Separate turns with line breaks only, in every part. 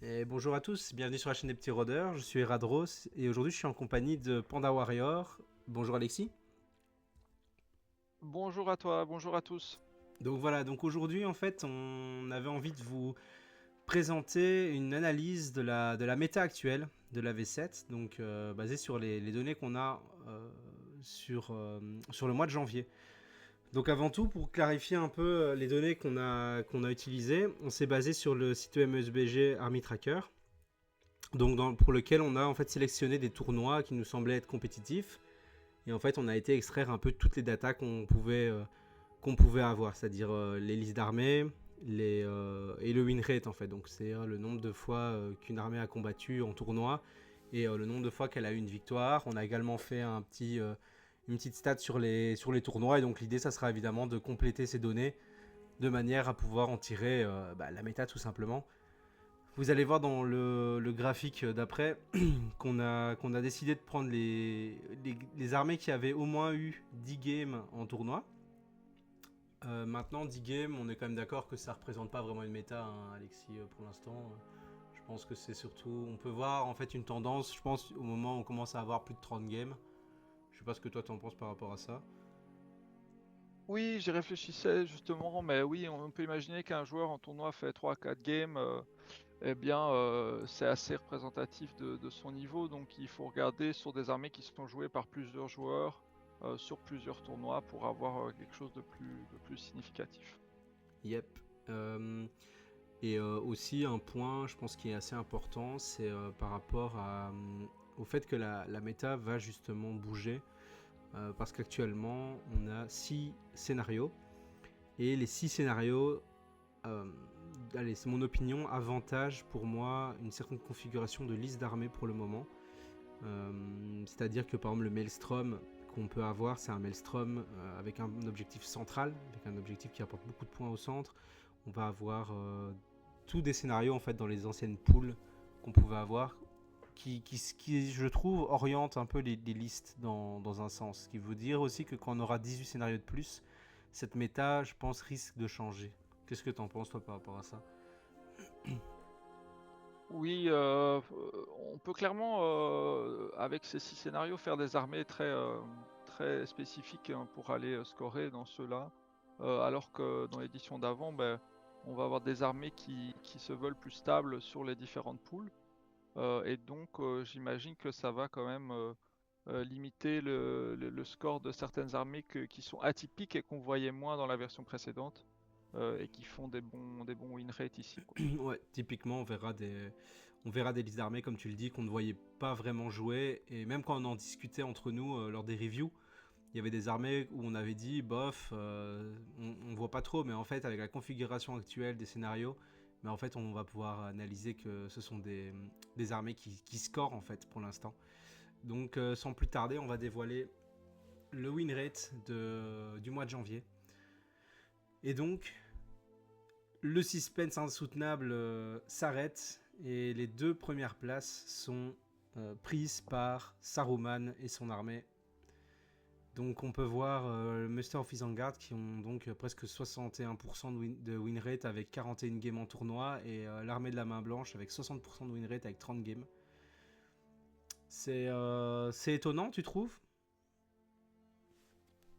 Et bonjour à tous, bienvenue sur la chaîne des petits rôdeurs, je suis Eradros et aujourd'hui je suis en compagnie de Panda Warrior. Bonjour Alexis.
Bonjour à toi, bonjour à tous.
Donc voilà, donc aujourd'hui en fait on avait envie de vous présenter une analyse de la méta actuelle de la V7, donc basée sur les données qu'on a sur le mois de janvier. Donc avant tout, pour clarifier un peu les données qu'on a utilisées, on s'est basé sur le site MESBG Army Tracker. Donc pour lequel on a en fait sélectionné des tournois qui nous semblaient être compétitifs. Et en fait, on a été extraire un peu toutes les datas qu'on pouvait avoir, c'est-à-dire les listes d'armées et le win rate en fait. Donc c'est le nombre de fois qu'une armée a combattu en tournoi et le nombre de fois qu'elle a eu une victoire. On a également fait une petite stat sur les tournois et donc l'idée, ça sera évidemment de compléter ces données de manière à pouvoir en tirer la méta tout simplement. Vous allez voir dans le graphique d'après qu'on a décidé de prendre les armées qui avaient au moins eu 10 games en tournoi. Maintenant, 10 games, on est quand même d'accord que ça représente pas vraiment une méta, hein, Alexis, pour l'instant. Je pense que c'est surtout. On peut voir en fait une tendance, je pense, au moment où on commence à avoir plus de 30 games. Je sais pas ce que toi t'en penses par rapport à ça.
Oui, j'y réfléchissais justement, mais oui, on peut imaginer qu'un joueur en tournoi fait 3 à 4 games, eh bien, c'est assez représentatif de son niveau, donc il faut regarder sur des armées qui sont jouées par plusieurs joueurs, sur plusieurs tournois pour avoir quelque chose de plus significatif.
Yep. Et aussi un point, je pense, qui est assez important, c'est par rapport au fait que la méta va justement bouger. Parce qu'actuellement, on a 6 scénarios. Et les 6 scénarios, euh, allez, c'est mon opinion, avantage pour moi une certaine configuration de liste d'armées pour le moment. C'est-à-dire que par exemple, le Maelstrom qu'on peut avoir, c'est un Maelstrom avec un objectif central, avec un objectif qui apporte beaucoup de points au centre. On va avoir tous des scénarios en fait dans les anciennes poules qu'on pouvait avoir qui, je trouve, oriente un peu les listes dans un sens. Ce qui veut dire aussi que quand on aura 18 scénarios de plus, cette méta, je pense, risque de changer. Qu'est-ce que t'en penses, toi, par rapport à ça?
Oui, on peut clairement, avec ces 6 scénarios, faire des armées très spécifiques, hein, pour aller scorer dans ceux-là. Alors que dans l'édition d'avant, ben, on va avoir des armées qui se veulent plus stables sur les différentes poules. Et donc, j'imagine que ça va quand même limiter le score de certaines armées qui sont atypiques et qu'on voyait moins dans la version précédente, et qui font des bons win rates ici, quoi.
Ouais, typiquement, on verra des listes d'armées, comme tu le dis, qu'on ne voyait pas vraiment jouer. Et même quand on en discutait entre nous lors des reviews, il y avait des armées où on avait dit, bof, on voit pas trop, mais en fait, avec la configuration actuelle des scénarios, mais en fait, on va pouvoir analyser que ce sont des armées qui scorent, en fait, pour l'instant. Donc, sans plus tarder, on va dévoiler le win rate du mois de janvier. Et donc, le suspense insoutenable s'arrête et les deux premières places sont prises par Saruman et son armée. Donc on peut voir le Muster of Isengard qui ont donc presque 61% de win rate avec 41 games en tournoi et l'armée de la main blanche avec 60% de win rate avec 30 games. C'est étonnant, tu trouves?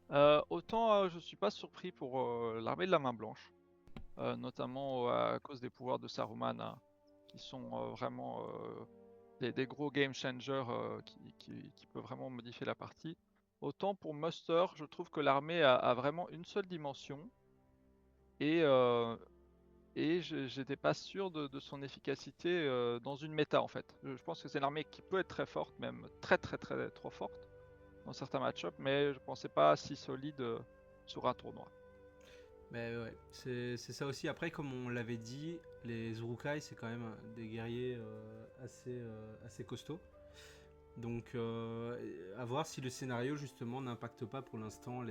Autant je suis pas surpris pour l'armée de la main blanche, notamment à cause des pouvoirs de Saruman, hein, qui sont vraiment des gros game changers, qui peuvent vraiment modifier la partie. Autant pour Muster, je trouve que l'armée a vraiment une seule dimension et, j'étais pas sûr de son efficacité dans une méta en fait. Je pense que c'est une armée qui peut être très forte, même très très très trop forte dans certains match-ups, mais je pensais pas si solide sur un tournoi.
Mais ouais, c'est ça aussi. Après, comme on l'avait dit, les Urukai, c'est quand même des guerriers assez costauds. Donc, à voir si le scénario, justement, n'impacte pas pour l'instant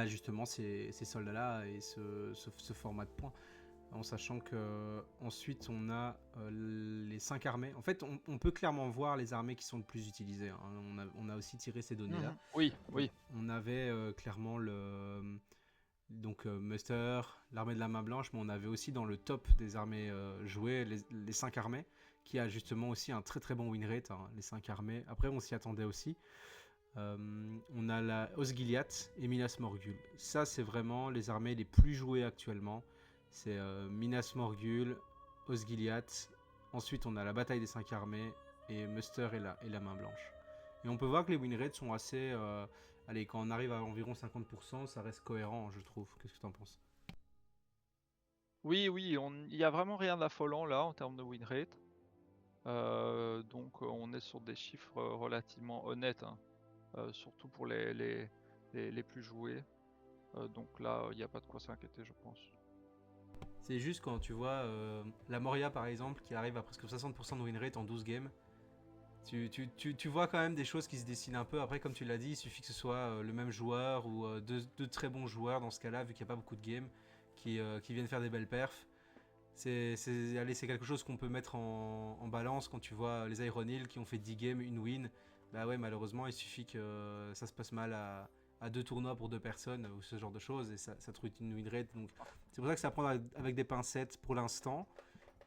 justement, ces soldats-là et ce format de points. En sachant que ensuite on a les 5 armées. En fait, on peut clairement voir les armées qui sont le plus utilisées, hein. On a aussi tiré ces données-là.
Mhm. Oui, oui.
On avait clairement Donc Muster, l'armée de la main blanche, mais on avait aussi dans le top des armées jouées les 5 armées, qui a justement aussi un très très bon win rate, hein, les 5 armées. Après, on s'y attendait aussi. On a la Osgiliath et Minas Morgul. Ça, c'est vraiment les armées les plus jouées actuellement. C'est Minas Morgul, Osgiliath. Ensuite, on a la bataille des 5 armées et Muster et la main blanche. Et on peut voir que les win rates sont assez... allez, quand on arrive à environ 50%, ça reste cohérent, je trouve. Qu'est-ce que tu en penses?
Oui, oui, il y a vraiment rien d'affolant là en termes de win rate. Donc on est sur des chiffres relativement honnêtes, hein, surtout pour les plus joués. Donc là, il n'y a pas de quoi s'inquiéter, je pense.
C'est juste quand tu vois la Moria par exemple qui arrive à presque 60% de win rate en 12 games. Tu vois quand même des choses qui se dessinent un peu. Après, comme tu l'as dit, il suffit que ce soit le même joueur ou deux très bons joueurs dans ce cas-là, vu qu'il n'y a pas beaucoup de games, qui viennent faire des belles perfs. Allez, c'est quelque chose qu'on peut mettre en balance quand tu vois les Iron Hill qui ont fait 10 games, une win. Bah ouais, malheureusement, il suffit que ça se passe mal à 2 tournois pour 2 personnes ou ce genre de choses et ça te ruine une win rate. Donc c'est pour ça que ça prend avec des pincettes pour l'instant.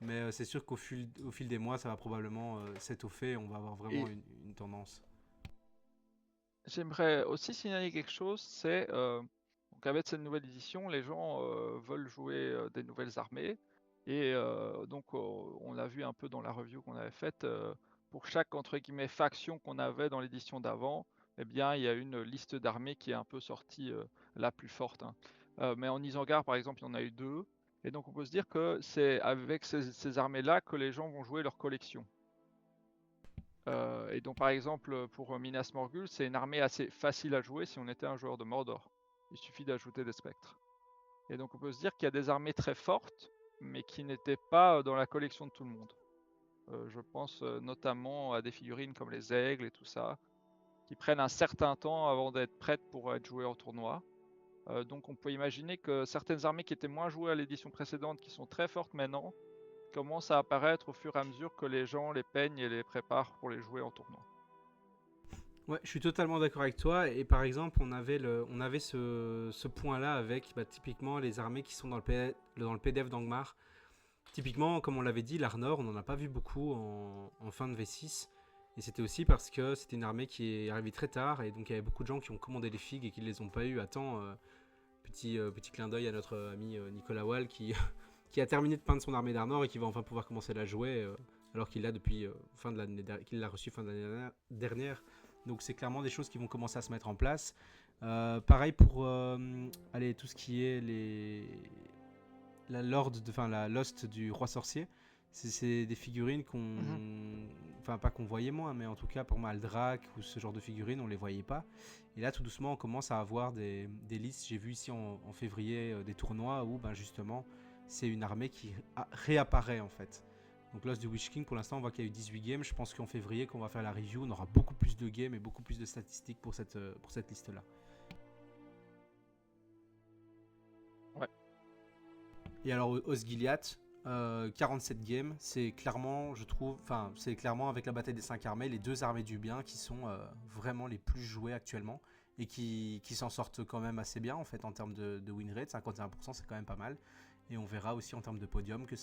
Mais c'est sûr au fil des mois, ça va probablement s'étoffer. On va avoir vraiment
Et
une tendance.
j'aimerais aussi signaler quelque chose, c'est donc avec cette nouvelle édition, les gens veulent jouer des nouvelles armées. Et donc on l'a vu un peu dans la review qu'on avait faite, pour chaque entre guillemets faction qu'on avait dans l'édition d'avant, eh bien il y a une liste d'armées qui est un peu sortie la plus forte, hein. Mais en Isengard par exemple, il y en a eu deux. Et donc on peut se dire que c'est avec ces armées-là que les gens vont jouer leur collection. Et donc par exemple pour Minas Morgul, c'est une armée assez facile à jouer si on était un joueur de Mordor. Il suffit d'ajouter des spectres. Et donc on peut se dire qu'il y a des armées très fortes, mais qui n'étaient pas dans la collection de tout le monde. Je pense notamment à des figurines comme les aigles et tout ça, qui prennent un certain temps avant d'être prêtes pour être jouées en tournoi. Donc on peut imaginer que certaines armées qui étaient moins jouées à l'édition précédente, qui sont très fortes maintenant, commencent à apparaître au fur et à mesure que les gens les peignent et les préparent pour les jouer en tournoi.
Ouais, je suis totalement d'accord avec toi. Et par exemple, on avait ce point-là avec typiquement les armées qui sont dans le PDF d'Angmar. Typiquement, comme on l'avait dit, l'Arnor, on n'en a pas vu beaucoup en fin de V6. Et c'était aussi parce que c'était une armée qui est arrivée très tard. Et donc il y avait beaucoup de gens qui ont commandé les figues et qui ne les ont pas eu à temps. Petit clin d'œil à notre ami Nicolas Wall qui, qui a terminé de peindre son armée d'Arnor et qui va enfin pouvoir commencer à la jouer. Alors qu'il l'a depuis qu'il l'a reçu fin de l'année dernière. Donc c'est clairement des choses qui vont commencer à se mettre en place. Pareil pour allez, tout ce qui est la Lost du roi sorcier. C'est des figurines
Mhm.
enfin pas qu'on voyait moins, mais en tout cas pour moi Aldrak ou ce genre de figurines, on les voyait pas. Et là tout doucement on commence à avoir des listes. J'ai vu ici en février des tournois où ben justement c'est une armée qui réapparaît en fait. Donc Lost du Witch King, pour l'instant, on voit qu'il y a eu 18 games. Je pense qu'en février, quand on va faire la review, on aura beaucoup plus de games et beaucoup plus de statistiques pour cette liste-là.
Ouais.
Et alors, Osgiliath, 47 games, c'est clairement, je trouve, enfin, c'est clairement avec la bataille des 5 armées, les deux armées du bien qui sont vraiment les plus jouées actuellement et qui s'en sortent quand même assez bien en fait en termes de win rate. 51%, c'est quand même pas mal. Et on verra aussi en termes de podium que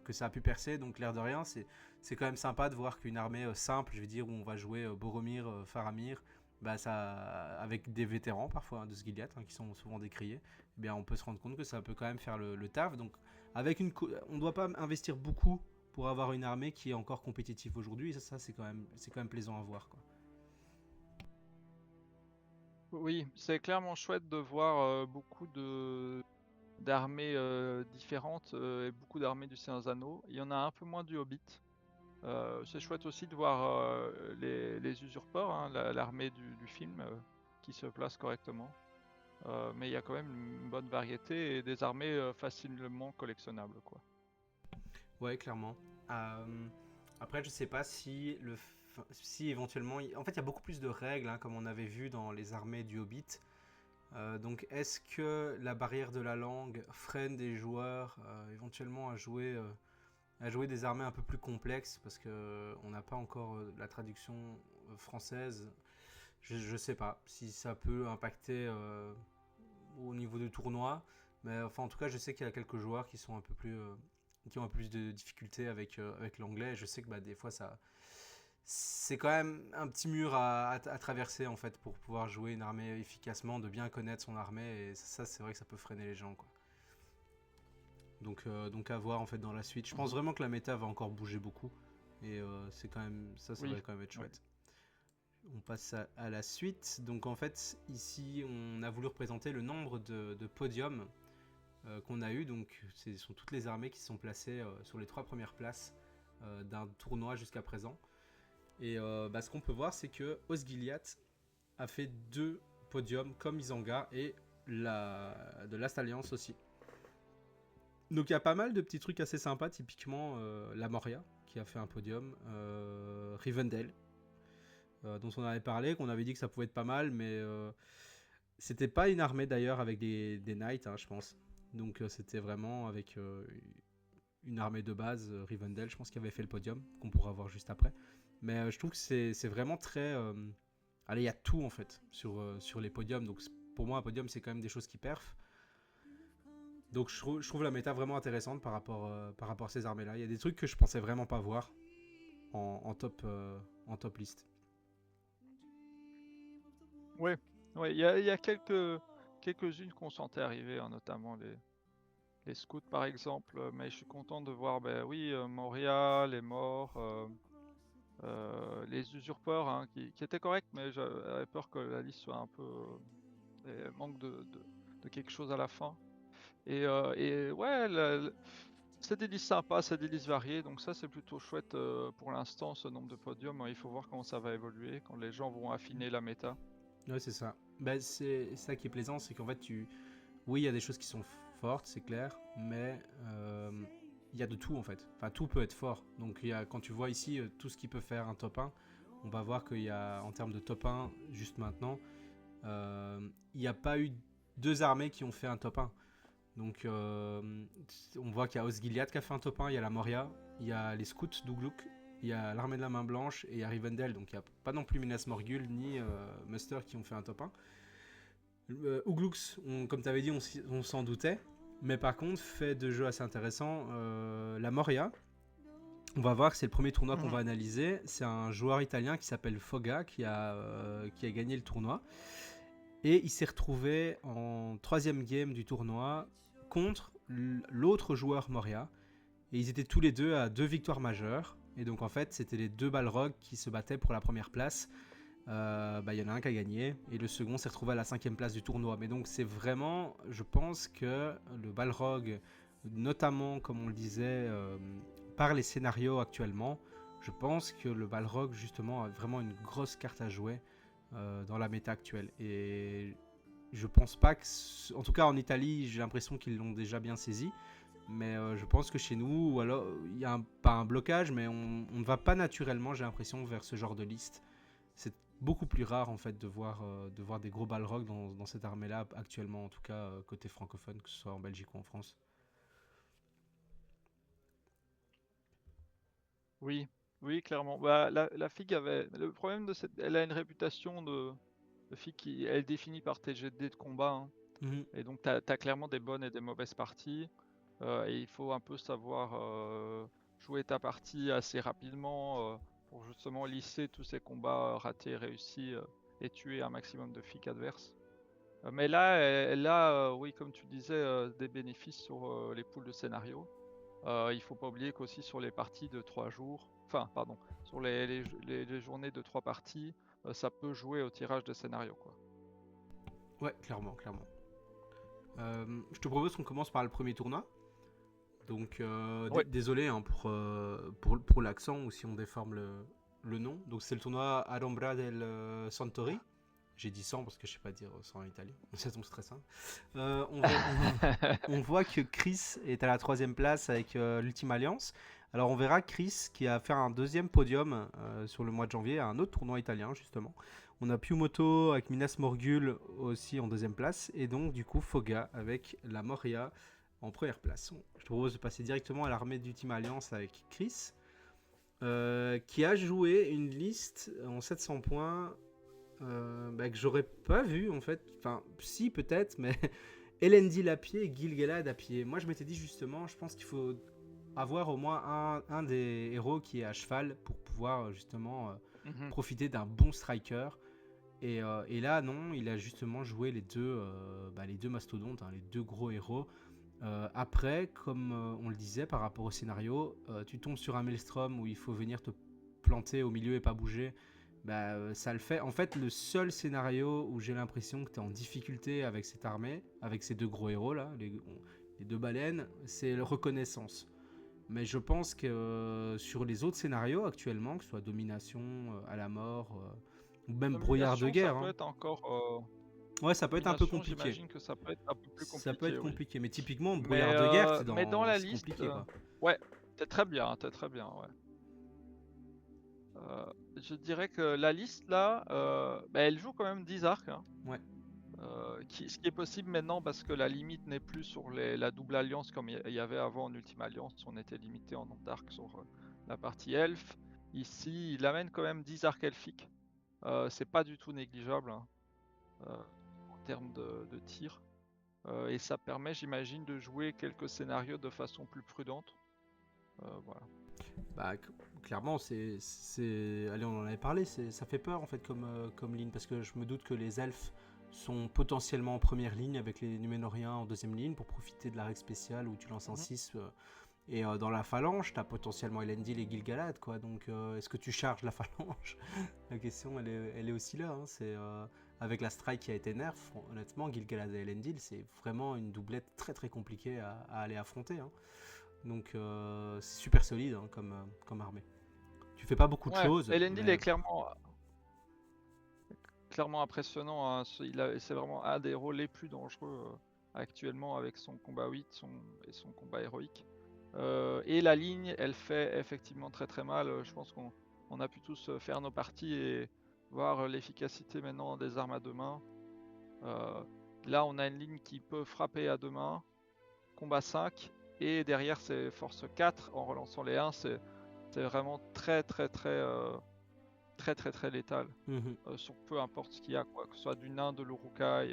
que ça a pu percer. Donc, l'air de rien, c'est quand même sympa de voir qu'une armée simple, je veux dire, où on va jouer Boromir, Faramir, bah ça, avec des vétérans parfois de Sgiliath qui sont souvent décriés, eh bien on peut se rendre compte que ça peut quand même faire le taf. Donc on ne doit pas investir beaucoup pour avoir une armée qui est encore compétitive aujourd'hui. Et ça c'est quand même plaisant à voir, quoi.
Oui, c'est clairement chouette de voir beaucoup d'armées différentes et beaucoup d'armées du Seigneur des Anneaux. Il y en a un peu moins du Hobbit. C'est chouette aussi de voir les usurpeurs, hein, l'armée du film, qui se place correctement. Mais il y a quand même une bonne variété et des armées facilement collectionnables, quoi.
Ouais, clairement. Euh, Après, je sais pas si éventuellement, en fait, il y a beaucoup plus de règles, comme on avait vu dans les armées du Hobbit. Donc, est-ce que la barrière de la langue freine des joueurs éventuellement à jouer des armées un peu plus complexes parce que on n'a pas encore la traduction française. Je sais pas si ça peut impacter au niveau du tournoi. Mais enfin, en tout cas, je sais qu'il y a quelques joueurs qui sont un peu plus, qui ont un peu plus de difficultés avec l'anglais. Et je sais que bah, des fois, c'est quand même un petit mur à traverser en fait pour pouvoir jouer une armée efficacement, de bien connaître son armée. Et ça, c'est vrai que ça peut freiner les gens, quoi. Donc à voir en fait dans la suite. Je pense vraiment que la méta va encore bouger beaucoup. Et c'est quand même ça
Oui.
va quand même être
Oui.
chouette. On passe à la suite. Donc en fait, ici, on a voulu représenter le nombre de podiums qu'on a eu. Donc ce sont toutes les armées qui se sont placées sur les 3 premières places d'un tournoi jusqu'à présent. Et bah, ce qu'on peut voir, c'est que Osgiliath a fait 2 podiums comme Isengard et de Last Alliance aussi. Donc il y a pas mal de petits trucs assez sympas, typiquement la Moria qui a fait un podium, Rivendell dont on avait parlé, qu'on avait dit que ça pouvait être pas mal, mais c'était pas une armée d'ailleurs avec des knights, hein, je pense. Donc c'était vraiment avec une armée de base, Rivendell, je pense qu'il avait fait le podium, qu'on pourra voir juste après. Mais je trouve que c'est vraiment très... Allez, il y a tout en fait sur les podiums, donc pour moi un podium c'est quand même des choses qui perfent. Donc je trouve la méta vraiment intéressante par rapport à ces armées-là. Il y a des trucs que je pensais vraiment pas voir en top list.
Ouais, ouais, il y a quelques-unes qu'on sentait arriver, hein, notamment les scouts par exemple, mais je suis content de voir, ben oui, Moria, les morts, les usurpeurs, hein, qui étaient corrects, mais j'avais peur que la liste soit un peu manque de quelque chose à la fin. Et ouais, c'est des listes sympas, c'est des listes variées, donc ça c'est plutôt chouette pour l'instant, ce nombre de podiums. Il faut voir comment ça va évoluer quand les gens vont affiner la méta.
Ouais, c'est ça. Bah, c'est ça qui est plaisant, c'est qu'en fait, oui, il y a des choses qui sont fortes, c'est clair, mais il y a de tout en fait. Enfin, tout peut être fort. Donc, quand tu vois ici tout ce qui peut faire un top 1, on va voir qu'il y a, en termes de top 1, juste maintenant, il n'y a pas eu 2 armées qui ont fait un top 1. Donc, on voit qu'il y a Osgiliath qui a fait un top 1, il y a la Moria, il y a les scouts d'Ugluk, il y a l'armée de la main blanche et il y a Rivendell. Donc, il n'y a pas non plus Minas Morgul ni Muster qui ont fait un top 1. Uglux, comme tu avais dit, on s'en doutait. Mais par contre, fait de jeu assez intéressant, la Moria. On va voir que c'est le premier tournoi qu'on va analyser. C'est un joueur italien qui s'appelle Foga qui a gagné le tournoi. Et il s'est retrouvé en 3e game du tournoi contre l'autre joueur Moria. Et ils étaient tous les deux à 2 victoires majeures. Et donc en fait, c'était les 2 Balrogs qui se battaient pour la première place. Y en a un qui a gagné et le second s'est retrouvé à la 5e place du tournoi. Mais donc c'est vraiment, je pense que le Balrog, notamment comme on le disait, par les scénarios actuellement, je pense que le Balrog justement a vraiment une grosse carte à jouer dans la méta actuelle. Et je pense pas que, en tout cas en Italie, j'ai l'impression qu'ils l'ont déjà bien saisi. Mais je pense que chez nous, ou alors il y a pas un blocage, mais on ne va pas naturellement, j'ai l'impression, vers ce genre de liste. C'est beaucoup plus rare en fait de voir des gros balrogs dans cette armée-là actuellement, en tout cas côté francophone, que ce soit en Belgique ou en France.
Oui, oui, clairement. Bah, la fille avait. Le problème de cette. Elle a une réputation de fille qui. Elle est définie par tes jets de dés de combat, hein.
Mhm.
Et donc, t'as clairement des bonnes et des mauvaises parties. Et il faut un peu savoir jouer ta partie assez rapidement pour justement lisser tous ces combats ratés et réussis et tuer un maximum de filles adverses. Mais là, elle a, oui, comme tu disais, des bénéfices sur les poules de scénario. Il faut pas oublier qu'aussi sur les parties de 3 jours, enfin, pardon, sur les journées de 3 parties, ça peut jouer au tirage de scénario, quoi.
Ouais, clairement. Je te propose qu'on commence par le premier tournoi. Donc,
Ouais.
désolé hein, pour l'accent ou si on déforme le nom. Donc, c'est le tournoi Arombra del Santori. J'ai dit 100 parce que je sais pas dire 100 en italien. Ça tombe stressant. On voit que Chris est à la 3e place avec l'Ultime Alliance. Alors on verra Chris qui a fait un 2e podium sur le mois de janvier à un autre tournoi italien justement. On a Piumoto avec Minas Morgul aussi en 2e place. Et donc du coup Foga avec la Moria en 1re place. Je te propose de passer directement à l'armée d'Ultime Alliance avec Chris. Qui a joué une liste en 700 points Bah, que j'aurais pas vu en fait. Enfin, si peut-être, mais Elendil à pied et Gil-galad à pied. Moi, je m'étais dit justement, je pense qu'il faut avoir au moins un des héros qui est à cheval pour pouvoir justement
Mhm.
profiter d'un bon striker. Et là, non, il a justement joué les deux mastodontes, hein, les deux gros héros. Après, comme on le disait par rapport au scénario, tu tombes sur un Maelstrom où il faut venir te planter au milieu et pas bouger. Bah, ça le fait. En fait, le seul scénario où j'ai l'impression que tu es en difficulté avec cette armée, avec ces deux gros héros là, les deux baleines, c'est la reconnaissance. Mais je pense que sur les autres scénarios actuellement, que ce soit domination à la mort, ou même brouillard de
Domination, ça
guerre,
peut
hein,
être encore.
ouais, ça peut être un peu
Domination,
compliqué.
j'imagine que ça peut être un peu plus
Ça peut
compliqué,
être
oui.
compliqué. Mais typiquement,
Mais,
brouillard de guerre,
mais dans la
c'est
liste,
compliqué quoi.
ouais, t'es très bien, ouais. Je dirais que la liste là, bah, elle joue quand même 10 arcs, hein.
Ouais.
Ce qui est possible maintenant parce que la limite n'est plus sur la double alliance comme il y avait avant en Ultime Alliance, on était limité en nombre d'arcs sur la partie elfe. Ici, il amène quand même 10 arcs elfiques. C'est pas du tout négligeable, hein, euh, en termes de tir. Et ça permet, j'imagine, de jouer quelques scénarios de façon plus prudente. Voilà.
Bah, clairement, allez, on en avait parlé, ça fait peur en fait comme ligne, parce que je me doute que les elfes sont potentiellement en première ligne avec les Numénoriens en deuxième ligne pour profiter de la règle spéciale où tu lances un
Mhm.
6. Et dans la phalange, t'as potentiellement Elendil et Gil-galad, quoi. Donc, est-ce que tu charges la phalange? La question, elle est aussi là. Hein. Avec la strike qui a été nerf, honnêtement, Gil-galad et Elendil, c'est vraiment une doublette très très compliquée à aller affronter. Hein. Donc, c'est super solide hein, comme armée. Tu fais pas beaucoup de
Ouais,
choses,
Elendil
mais
est clairement impressionnant, hein. C'est vraiment un des héros les plus dangereux actuellement avec son combat 8 et son combat héroïque. Et la ligne, elle fait effectivement très très mal. Je pense qu'on a pu tous faire nos parties et voir l'efficacité maintenant des armes à deux mains. Euh, Là, on a une ligne qui peut frapper à deux mains, combat 5, et derrière c'est force 4 en relançant les 1. C'est vraiment très très très très très très létal.
mhm.
Sur peu importe ce qu'il y a, quoi. Que ce soit du nain, de l'urukai,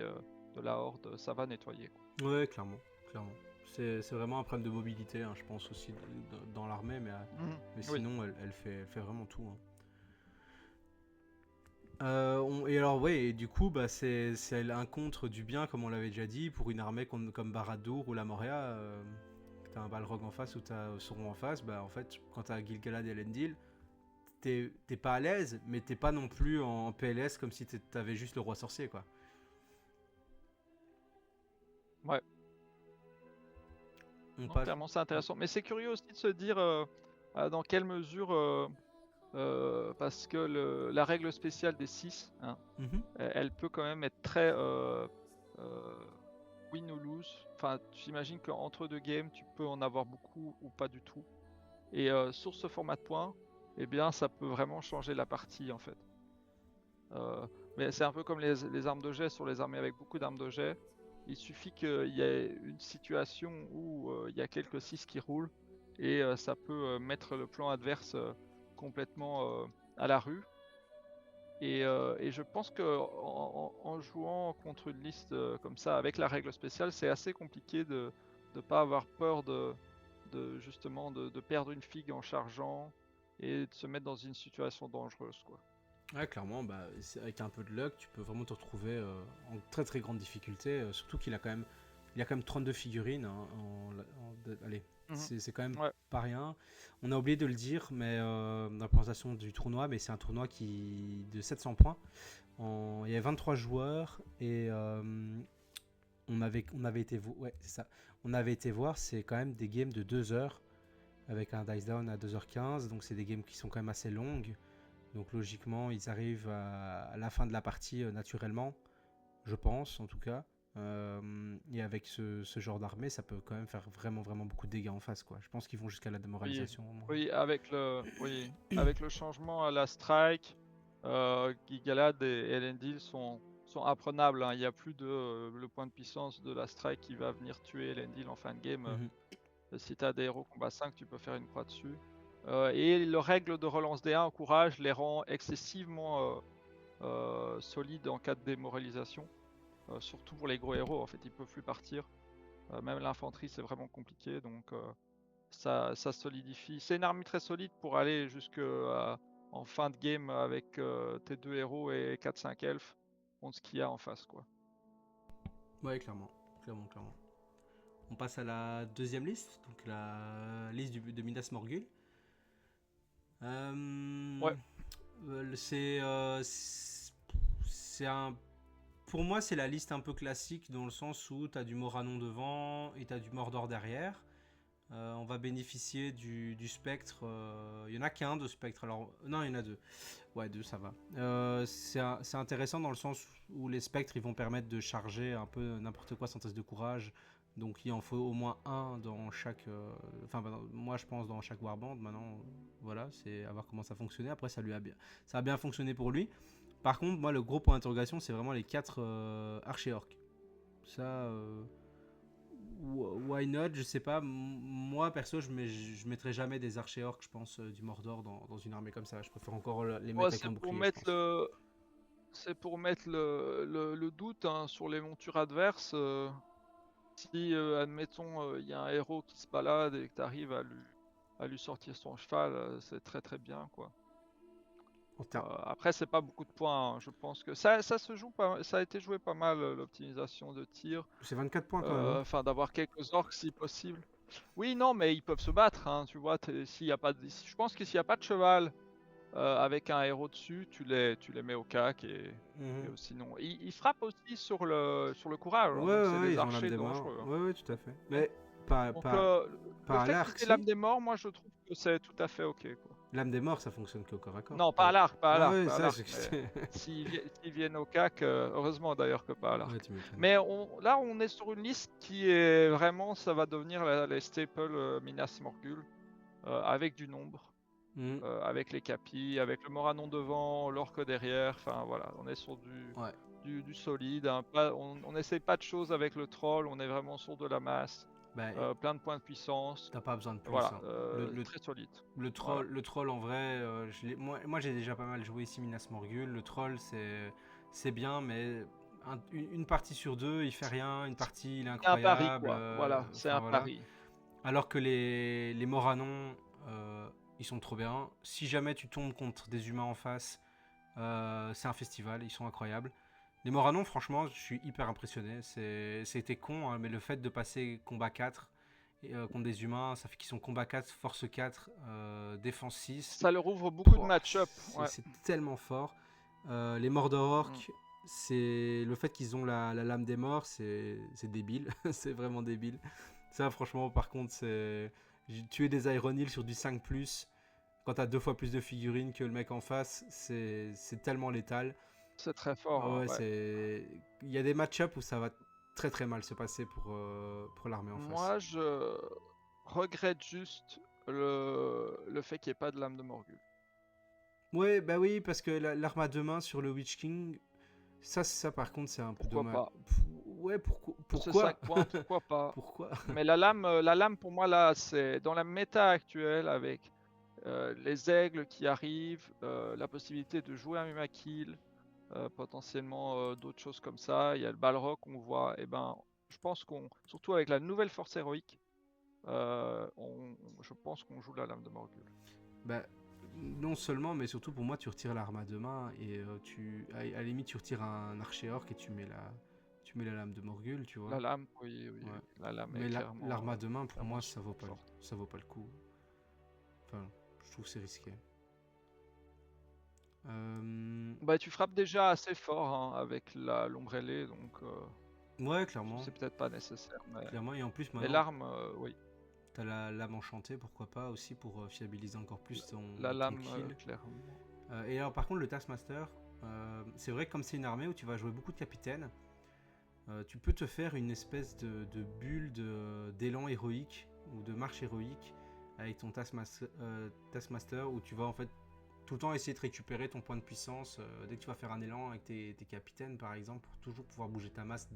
de la horde, ça va nettoyer, quoi.
Ouais, clairement, clairement. C'est vraiment un problème de mobilité, hein, je pense aussi dans l'armée,
Mhm.
mais
Oui.
sinon, elle fait vraiment tout. Hein. Et alors, ouais, et du coup, bah, c'est un contre du bien, comme on l'avait déjà dit, pour une armée comme Barad-dûr ou la Moria. T'as un Balrog en face ou t'as Sauron en face, bah en fait, quand t'as Gil-galad et Elendil, t'es pas à l'aise, mais t'es pas non plus en PLS comme si t'avais juste le roi sorcier, quoi.
Ouais.
On
Non,
passe.
clairement, c'est intéressant. Mais c'est curieux aussi de se dire dans quelle mesure, parce que la règle spéciale des 6, hein,
Mhm.
elle peut quand même être très euh, win ou lose. Enfin, j'imagine qu'entre deux games, tu peux en avoir beaucoup ou pas du tout. Et sur ce format de points, eh bien, ça peut vraiment changer la partie en fait. Euh, mais c'est un peu comme les armes de jet sur les armées avec beaucoup d'armes de jet. Il suffit qu'il y ait une situation où il y a quelques 6 qui roulent et ça peut mettre le plan adverse complètement à la rue. Et je pense que en jouant contre une liste comme ça avec la règle spéciale, c'est assez compliqué de ne pas avoir peur justement de perdre une figue en chargeant et de se mettre dans une situation dangereuse, quoi.
Ouais, clairement, bah, avec un peu de luck, tu peux vraiment te retrouver en très très grande difficulté. Surtout il a quand même 32 figurines. Hein, allez,
Mhm.
c'est quand même
Ouais.
pas rien. On a oublié de le dire, mais dans la présentation du tournoi, mais c'est un tournoi de 700 points. Il y avait 23 joueurs et on avait été ouais, c'est ça. On avait été voir, c'est quand même des games de 2 heures avec un dice down à 2h15, donc c'est des games qui sont quand même assez longues. Donc logiquement, ils arrivent à la fin de la partie naturellement, je pense en tout cas. Et avec ce genre d'armée, ça peut quand même faire vraiment vraiment beaucoup de dégâts en face, quoi. Je pense qu'ils vont jusqu'à la
Oui,
démoralisation au moins.
avec le changement à la strike, Gigalad et Elendil sont apprenables, hein. Il n'y a plus le point de puissance de la strike qui va venir tuer Elendil en fin de game.
Mhm.
Si tu as des héros combat 5, tu peux faire une croix dessus. Et le règle de relance des 1 encourage les rend excessivement solide en cas de démoralisation. Surtout pour les gros héros, en fait, ils peuvent plus partir. Même l'infanterie, c'est vraiment compliqué, donc ça solidifie. C'est une armée très solide pour aller jusque en fin de game avec tes 2 héros et 4-5 elfes contre ce qu'il y a en face, quoi.
Ouais, clairement. On passe à la deuxième liste, donc la liste de Minas Morgul.
Ouais.
C'est un. Pour moi, c'est la liste un peu classique dans le sens où tu as du Moranon devant et tu as du Mordor derrière. On va bénéficier du spectre. Il y en a qu'un de spectre. Alors, non, il y en a deux. Ouais, deux, ça va. C'est intéressant dans le sens où les spectres ils vont permettre de charger un peu n'importe quoi sans test de courage. Donc, il en faut au moins un dans chaque. Moi, je pense dans chaque warband. Maintenant, voilà, c'est à voir comment ça fonctionnait. Après, ça a bien fonctionné pour lui. Par contre, moi, le gros point d'interrogation, c'est vraiment les 4 archers-orques. Ça. Why not, je sais pas. Moi perso, je mettrais jamais des archers-orques, je pense, du Mordor dans une armée comme ça. Je préfère encore les mettre avec un bouclier.
C'est pour mettre le doute hein, sur les montures adverses. Si, admettons, il y a un héros qui se balade et que tu arrives à lui sortir son cheval, c'est très très bien, quoi. Après, c'est pas beaucoup de points, hein. Je pense que ça se joue pas, ça a été joué pas mal, l'optimisation de tir.
C'est 24 points quand même.
Enfin, d'avoir quelques orques si possible. Oui, non, mais ils peuvent se battre, hein, tu vois. S'il y a pas je pense que s'il n'y a pas de cheval avec un héros dessus, tu les mets au cac et sinon. Ils frappent aussi sur le courage, hein, donc c'est des
ils ont lame
archers
des morts.
dangereux. Hein.
Ouais, tout à fait. Mais pas
le
à
fait
l'arc.
que l'âme des morts, moi je trouve que c'est tout à fait ok, quoi.
L'âme des morts, ça fonctionne qu'au corps à corps.
Non, pas à l'arc, pas à l'arc.
Ouais,
pas à
ça,
l'arc, s'ils viennent au cac, heureusement d'ailleurs que pas à l'arc.
Ouais, tu m'étonnes.
Mais là, on est sur une liste qui est vraiment, ça va devenir les staples Minas Morgul, avec du nombre, avec les capis, avec le Moranon devant, l'orque derrière. Enfin voilà, on est sur du solide. Hein, on n'essaye pas de choses avec le troll, on est vraiment sur de la masse. Plein de points de puissance.
T'as pas besoin de plus.
Voilà,
hein.
très solide.
Le troll en vrai, moi j'ai déjà pas mal joué ici Minas Morgul. Le troll c'est bien, mais une partie sur deux il fait rien, une partie il est incroyable.
C'est un pari, quoi. Voilà, c'est un pari.
Alors que les Moranons, ils sont trop bien. Si jamais tu tombes contre des humains en face, c'est un festival, ils sont incroyables. Les Moranons, franchement, je suis hyper impressionné. C'était con, hein, mais le fait de passer combat 4 contre des humains, ça fait qu'ils sont combat 4, force 4, défense 6.
Ça leur ouvre beaucoup de match-up.
C'est tellement fort. Les Mordor Orcs, c'est le fait qu'ils ont la lame des morts, c'est débile. C'est vraiment débile. Ça, franchement, par contre, c'est tuer des Iron Hill sur du 5+, quand t'as 2 fois plus de figurines que le mec en face, c'est tellement létal.
C'est très fort.
Il y a des match-up où ça va très très mal se passer pour l'armée en face.
Moi, je regrette juste le fait qu'il n'y ait pas de lame de Morgul.
Ouais, bah oui, parce que l'arme à deux mains sur le Witch King, ça par contre, c'est un peu dommage. Ouais, pourquoi
5 points, pourquoi pas.
Pourquoi
Mais la lame pour moi là, c'est dans la méta actuelle avec les aigles qui arrivent, la possibilité de jouer un Mumakil, potentiellement d'autres choses comme ça. Il y a le Balrog qu'on voit. Et ben, je pense surtout avec la nouvelle force héroïque, je pense qu'on joue la lame de Morgul.
Bah, non seulement, mais surtout pour moi, tu retires l'arme à deux mains et à la limite, tu retires un archer orc et tu mets la lame de Morgul, tu vois.
La lame, oui. Ouais. La lame
mais
est clairement.
L'arme à deux mains, pour moi, ça vaut pas le coup. Enfin, je trouve que c'est risqué.
Bah, tu frappes déjà assez fort hein, avec l'ombrellée, donc.
Ouais, clairement.
C'est peut-être pas nécessaire. Mais...
Clairement, et en plus, maintenant.
Mais l'arme, oui.
T'as la lame enchantée, pourquoi pas, aussi pour fiabiliser encore plus ton
lame,
kill.
Clairement.
Et alors, par contre, le Taskmaster, c'est vrai que comme c'est une armée où tu vas jouer beaucoup de capitaines, tu peux te faire une espèce de bulle d'élan héroïque ou de marche héroïque avec ton Taskmaster où tu vas en fait tout le temps essayer de récupérer ton point de puissance dès que tu vas faire un élan avec tes capitaines par exemple pour toujours pouvoir bouger ta masse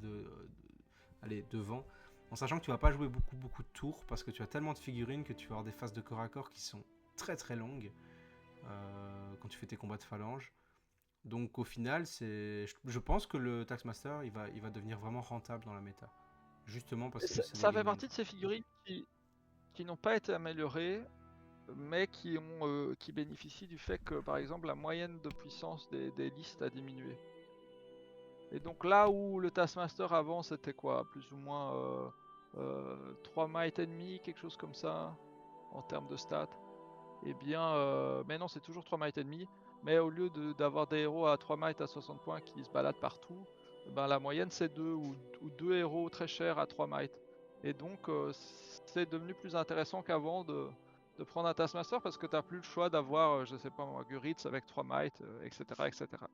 devant, en sachant que tu vas pas jouer beaucoup de tours parce que tu as tellement de figurines que tu vas avoir des phases de corps à corps qui sont très très longues quand tu fais tes combats de phalange. Donc au final, je pense que le Taskmaster, il va devenir vraiment rentable dans la méta. Justement parce que c'est des
Ça fait
limites.
partie de ces figurines qui n'ont pas été améliorées, mais qui bénéficient du fait que, par exemple, la moyenne de puissance des listes a diminué. Et donc là où le Taskmaster avant, c'était quoi? Plus ou moins 3 might ennemis, quelque chose comme ça, en termes de stats. Eh bien, maintenant c'est toujours 3 might ennemis, mais au lieu d'avoir des héros à 3 might à 60 points qui se baladent partout, ben, la moyenne c'est 2 ou 2 héros très chers à 3 might. Et donc c'est devenu plus intéressant qu'avant de prendre un Taskmaster parce que tu n'as plus le choix d'avoir, je sais pas moi, Guritz avec 3 might, etc. etc. quoi.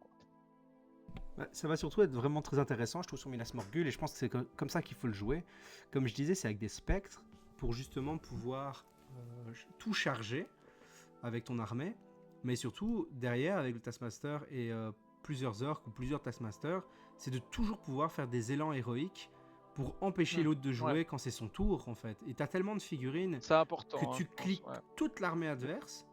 Bah, ça va surtout être vraiment très intéressant, je trouve, sur Minas Morgul, et je pense que c'est comme ça qu'il faut le jouer. Comme je disais, c'est avec des spectres, pour justement pouvoir tout charger avec ton armée, mais surtout, derrière, avec le Taskmaster et plusieurs orques ou plusieurs Taskmasters, c'est de toujours pouvoir faire des élans héroïques pour empêcher l'autre de
Ouais,
jouer quand c'est son tour, en fait. Et t'as tellement de figurines
c'est
que
important, hein,
tu
je pense.
cliques
Ouais.
toute l'armée adverse.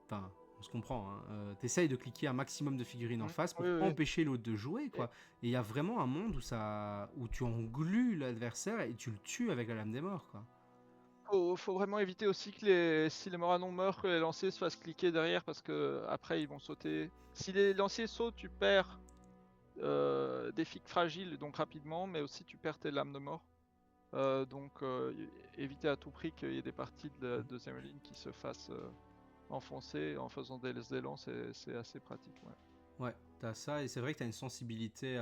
Enfin, on se comprend, hein. T'essayes de cliquer un maximum de figurines en face pour
Oui, oui.
empêcher l'autre de jouer,
Et-
quoi. Et il y a vraiment un monde où tu englues l'adversaire et tu le tues avec la lame des morts, quoi.
Faut vraiment éviter aussi que si les Moranons meurent, que les lanciers se fassent cliquer derrière parce que après ils vont sauter. Si les lanciers sautent, tu perds des figues fragiles donc rapidement, mais aussi tu perds tes lames de mort. Donc éviter à tout prix qu'il y ait des parties de la deuxième ligne qui se fassent enfoncer en faisant des élans, c'est assez pratique. Ouais.
Ouais, t'as ça, et c'est vrai que t'as une sensibilité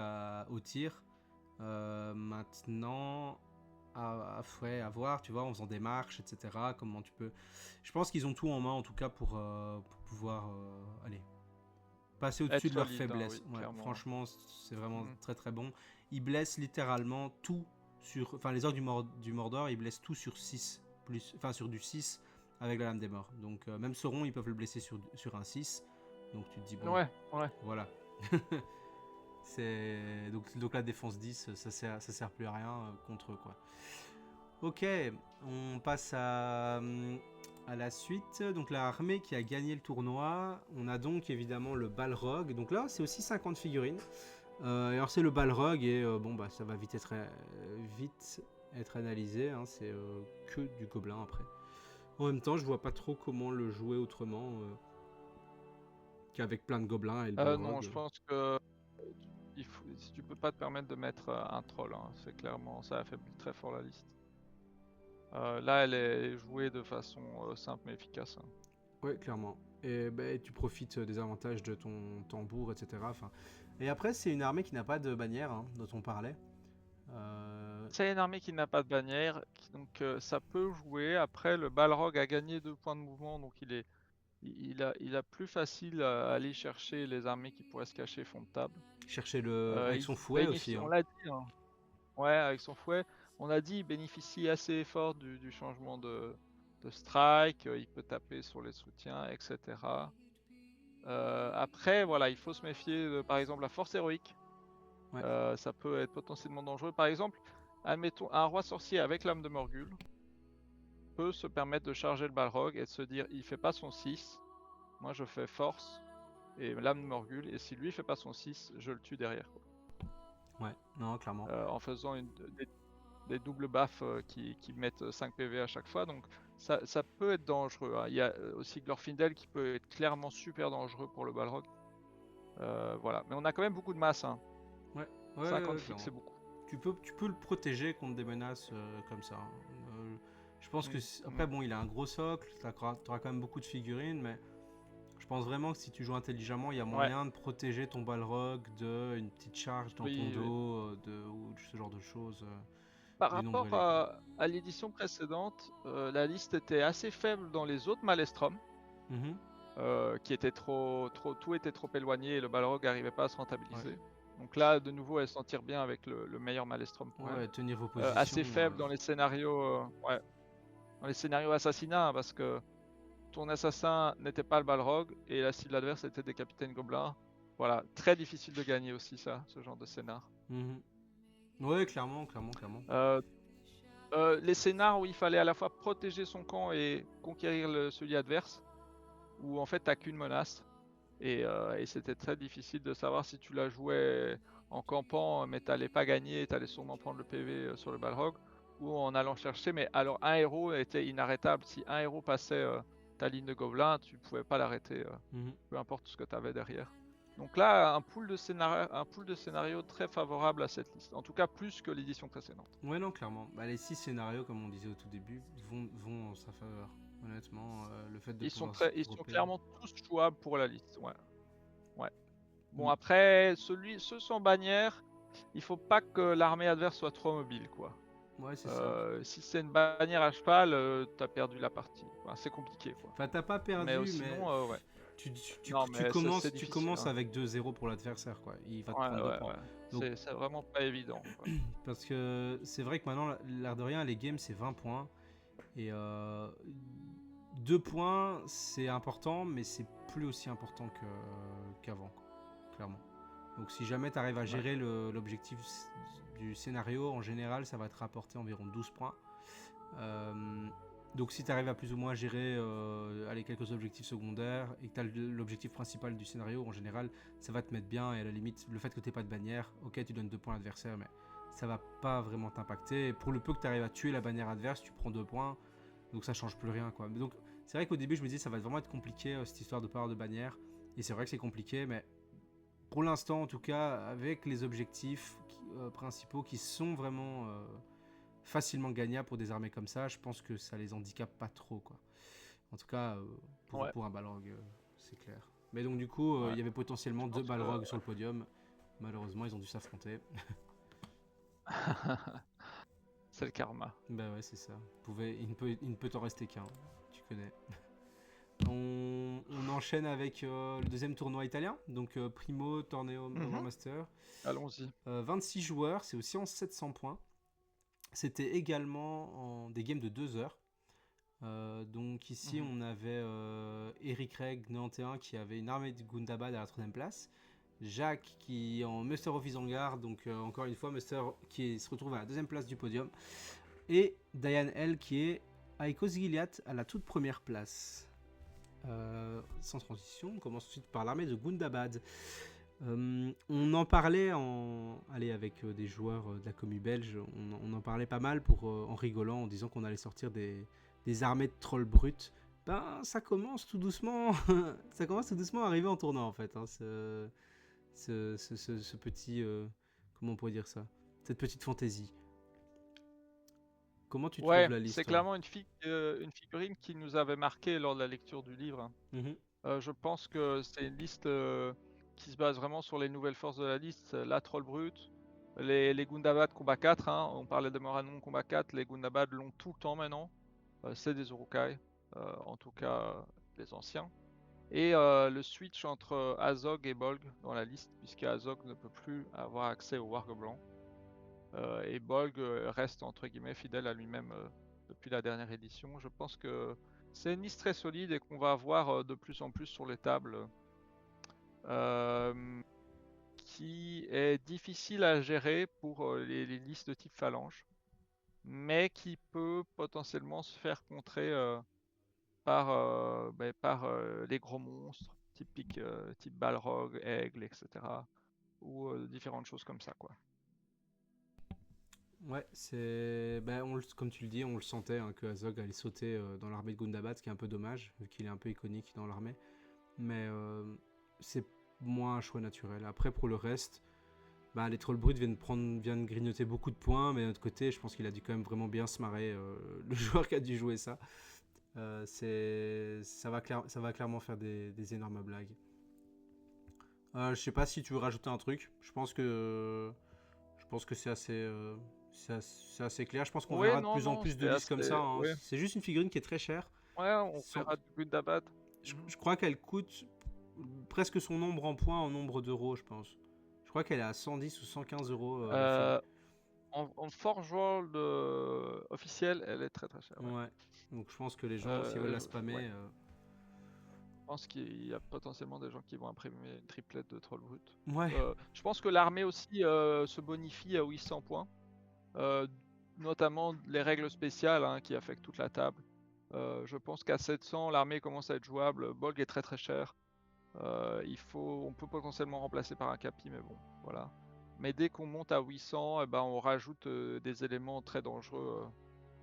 au tir. Maintenant, ouais, à voir, tu vois, en faisant des marches, etc. Comment tu peux. Je pense qu'ils ont tout en main, en tout cas, pour pouvoir aller passer au-dessus
Être
de leurs
solide, hein,
faiblesses.
oui,
Ouais,
clairement.
franchement, c'est vraiment
Mhm.
très très bon. Ils blessent littéralement tout sur. Enfin, les orques du Mordor, ils blessent tout sur 6. Enfin, sur du 6 avec la lame des morts. Donc, même Sauron, ils peuvent le blesser sur un 6. Donc, tu te dis, bon,
Ouais, ouais.
voilà. Donc la défense 10, ça sert plus à rien contre eux, quoi. Ok, on passe à la suite. Donc la armée qui a gagné le tournoi. On a donc évidemment le Balrog. Donc là, c'est aussi 50 figurines. Et alors c'est le Balrog et bon bah ça va vite être analysé. Hein, c'est que du gobelin après. En même temps, je vois pas trop comment le jouer autrement qu'avec plein de gobelins et le
Non,
Balrog.
je pense que si tu peux pas te permettre de mettre un troll, hein, c'est clairement, ça affaiblit très fort la liste. Là, elle est jouée de façon simple mais efficace. Hein.
Ouais, clairement. Et bah, tu profites des avantages de ton tambour, etc. Enfin, et après, c'est une armée qui n'a pas de bannière, hein, dont on parlait.
C'est une armée qui n'a pas de bannière, donc ça peut jouer. Après, le Balrog a gagné 2 points de mouvement, donc il a plus facile à aller chercher les armées qui pourraient se cacher fond de table.
Chercher avec
Il
son fouet aussi.
bénéficie, on
Hein.
l'a dit, hein. Ouais, avec son fouet, on a dit, il bénéficie assez fort du changement de strike, il peut taper sur les soutiens, etc. Après, voilà, il faut se méfier de, par exemple, la force héroïque.
Ouais.
Ça peut être potentiellement dangereux. Par exemple, admettons, un roi sorcier avec l'âme de Morgul peut se permettre de charger le Balrog et de se dire, il fait pas son 6, moi je fais force et l'âme de Morgul, et si lui fait pas son 6, je le tue derrière. Quoi.
Ouais, non, clairement.
En faisant des doubles baffes qui mettent 5 PV à chaque fois, donc ça peut être dangereux. Hein. Il y a aussi Glorfindel qui peut être clairement super dangereux pour le Balrog. Voilà, mais on a quand même beaucoup de masse. Hein.
Ouais,
50 fixes,
clairement.
c'est beaucoup.
Tu peux le protéger contre des menaces comme ça. Hein. Je pense que
Mhm.
après bon, il a un gros socle, t'auras quand même beaucoup de figurines, mais je pense vraiment que si tu joues intelligemment, il y a
Ouais,
moyen de protéger ton Balrog de une petite charge dans ton
oui, oui.
dos, ou ce genre de choses,
Par
du nombre
rapport
ailé, quoi.
à l'édition précédente, la liste était assez faible dans les autres Malestrom,
Mhm.
qui étaient tout était trop éloigné et le Balrog n'arrivait pas à se
Ouais.
rentabiliser. Donc là, de nouveau, elle s'en tire bien avec le meilleur Malestrom pour elle.
Ouais, tenir vos positions.
Assez faible dans les scénarios, ouais, dans les scénarios assassinats, hein, parce que ton assassin n'était pas le Balrog et la cible adverse était des capitaines gobelins. Voilà, très difficile de gagner aussi ça, ce genre de scénar.
Mhm. Ouais, clairement, clairement, clairement.
Euh, les scénars où il fallait à la fois protéger son camp et conquérir celui adverse, où en fait t'as qu'une menace. Et c'était très difficile de savoir si tu la jouais en campant, mais t'allais pas gagner, t'allais sûrement prendre le PV sur le Balrog, ou en allant chercher. Mais alors un héros était inarrêtable. Si un héros passait ta ligne de gobelins, tu pouvais pas l'arrêter,
Mhm.
peu importe ce que tu avais derrière. Donc là, un pool de scénarios très favorable à cette liste. En tout cas, plus que l'édition précédente.
Ouais, non, clairement. Bah, les 6 scénarios, comme on disait au tout début, vont en sa faveur. Honnêtement, le fait de pouvoir se
Ils sont
dropper.
clairement tous jouables pour la liste. Ouais. Ouais. Bon,
Mm.
après, ceux sans bannière, il faut pas que l'armée adverse soit trop mobile, quoi.
Ouais, c'est ça.
Si c'est une bannière à cheval, t'as perdu la partie. Enfin, c'est compliqué, quoi.
Enfin, t'as pas
Mais
perdu, mais
sinon, ouais.
tu,
Non, mais c'est
tu
difficile,
commences
hein.
avec 2-0 pour l'adversaire, quoi. Il va te
Ouais,
prendre 2
ouais,
points.
ouais.
Donc,
C'est vraiment pas évident, quoi.
parce que c'est vrai que maintenant, l'air de rien, les games, c'est 20 points. Et 2 points, c'est important, mais c'est plus aussi important qu'avant, quoi, clairement. Donc si jamais tu arrives à
Ouais.
gérer l'objectif du scénario, en général, ça va te rapporter environ 12 points. Donc si tu arrives à plus ou moins gérer quelques objectifs secondaires et que tu as l'objectif principal du scénario, en général, ça va te mettre bien. Et à la limite, le fait que tu n'aies pas de bannière, ok, tu donnes 2 points à l'adversaire, mais ça va pas vraiment t'impacter. Et pour le peu que tu arrives à tuer la bannière adverse, tu prends 2 points. Donc ça change plus rien, quoi. Mais donc c'est vrai qu'au début, je me disais, ça va vraiment être compliqué, cette histoire de pas avoir de bannière. Et c'est vrai que c'est compliqué, mais pour l'instant, en tout cas, avec les objectifs principaux qui sont vraiment facilement gagnables pour des armées comme ça, je pense que ça les handicape pas trop, quoi. En tout cas,
Ouais.
pour un Balrog, c'est clair. Mais donc du coup,
Ouais.
il y avait potentiellement
Je
2
pense que
Balrogs sur le podium. Malheureusement, ils ont dû s'affronter.
c'est le karma.
Bah ouais, c'est ça. Il ne peut t'en rester qu'un. Tu connais. On enchaîne avec le deuxième tournoi italien, donc Primo Torneo Overmaster.
Allons-y.
26 joueurs, c'est aussi en 700 points. C'était également des games de 2 heures. Donc ici, on avait Eric Reg 91 qui avait une armée de Gundabad à la 3ème place. Jacques qui est en Muster of Isengard, donc encore une fois, Muster qui se retrouve à la 2ème place du podium. Et Diane L qui est à Ecos Gilead à la toute première place. Sans transition, on commence tout de suite par l'armée de Gundabad. On en parlait avec des joueurs de la commu belge, on en parlait pas mal en rigolant, en disant qu'on allait sortir des armées de trolls bruts. Ben, ça commence tout doucement, ça commence tout doucement à arriver en tournant en fait. Hein, ce petit, comment on pourrait dire ça, cette petite fantaisie. Comment tu trouves
Ouais,
la
c'est
liste, toi?
clairement une figurine qui nous avait marqué lors de la lecture du livre.
Mhm.
Je pense que c'est une liste qui se base vraiment sur les nouvelles forces de la liste. La troll brute, les Gundabad combat 4, hein, on parlait de Moranon combat 4, les Gundabad l'ont tout le temps maintenant. C'est des Urukai, en tout cas les anciens. Et le switch entre Azog et Bolg dans la liste, puisque Azog ne peut plus avoir accès au Warg blanc. Et Bolg reste entre guillemets fidèle à lui-même depuis la dernière édition. Je pense que c'est une liste très solide et qu'on va voir de plus en plus sur les tables, qui est difficile à gérer pour les listes de type phalange, mais qui peut potentiellement se faire contrer par les gros monstres, type Balrog, Aigle, etc. Ou différentes choses comme ça, quoi.
Ouais, comme tu le dis, on le sentait hein, que Azog allait sauter dans l'armée de Gundabad, ce qui est un peu dommage, vu qu'il est un peu iconique dans l'armée. Mais c'est moins un choix naturel. Après, pour le reste, les trolls bruts viennent grignoter beaucoup de points, mais d'un autre côté, je pense qu'il a dû quand même vraiment bien se marrer, le joueur qui a dû jouer ça. Ça va clairement faire des énormes blagues. Je sais pas si tu veux rajouter un truc. Je pense que c'est assez clair. Je pense qu'on
Ouais,
verra de
non,
plus en
non,
plus de
c'était
listes comme ça.
assez.
Hein.
Ouais,
C'est juste une figurine qui est très chère.
ouais, on
Son-
verra du Gundabad. Mhm.
je crois qu'elle coûte presque son nombre en points en nombre d'euros, je pense. Je crois qu'elle est à 110 ou 115 euros la fig.
Euh, en Forge World officiel, elle est très très chère. Ouais.
Ouais. Donc je pense que les gens, s'ils veulent la
Ouais.
spammer.
Je pense qu'il y a potentiellement des gens qui vont imprimer une triplette de Troll Brut.
Ouais.
Je pense que l'armée aussi se bonifie à 800 points. Euh, Notamment les règles spéciales hein, qui affectent toute la table. Je pense qu'à 700, l'armée commence à être jouable. Bolg est très très cher. On peut potentiellement remplacer par un capi, mais bon, voilà. Mais dès qu'on monte à 800, eh ben, on rajoute des éléments très dangereux.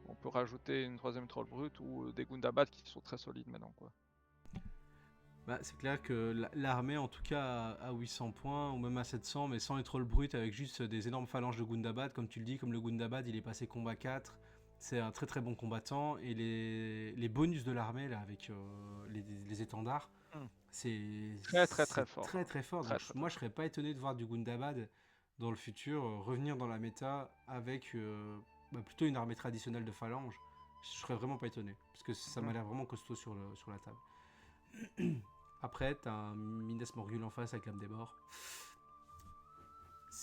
On peut rajouter une troisième troll brute ou des Gundabad qui sont très solides maintenant, quoi.
Bah, c'est clair que l'armée, en tout cas à 800 points, ou même à 700, mais sans les trolls bruts, avec juste des énormes phalanges de Gundabad, comme tu le dis, comme le Gundabad, il est passé combat 4, c'est un très très bon combattant, et les bonus de l'armée, là, avec les étendards,
Hmm. Très très très
c'est
fort,
très
hein.
très fort.
Très
Donc
très
moi,
très
je
fort.
serais pas étonné de voir du Gundabad dans le futur revenir dans la méta avec plutôt une armée traditionnelle de phalanges. Je serais vraiment pas étonné, parce que ça m'a
Mhm.
l'air vraiment costaud sur la table. Après, t'as un Minas Morgul en face avec l'âme des morts.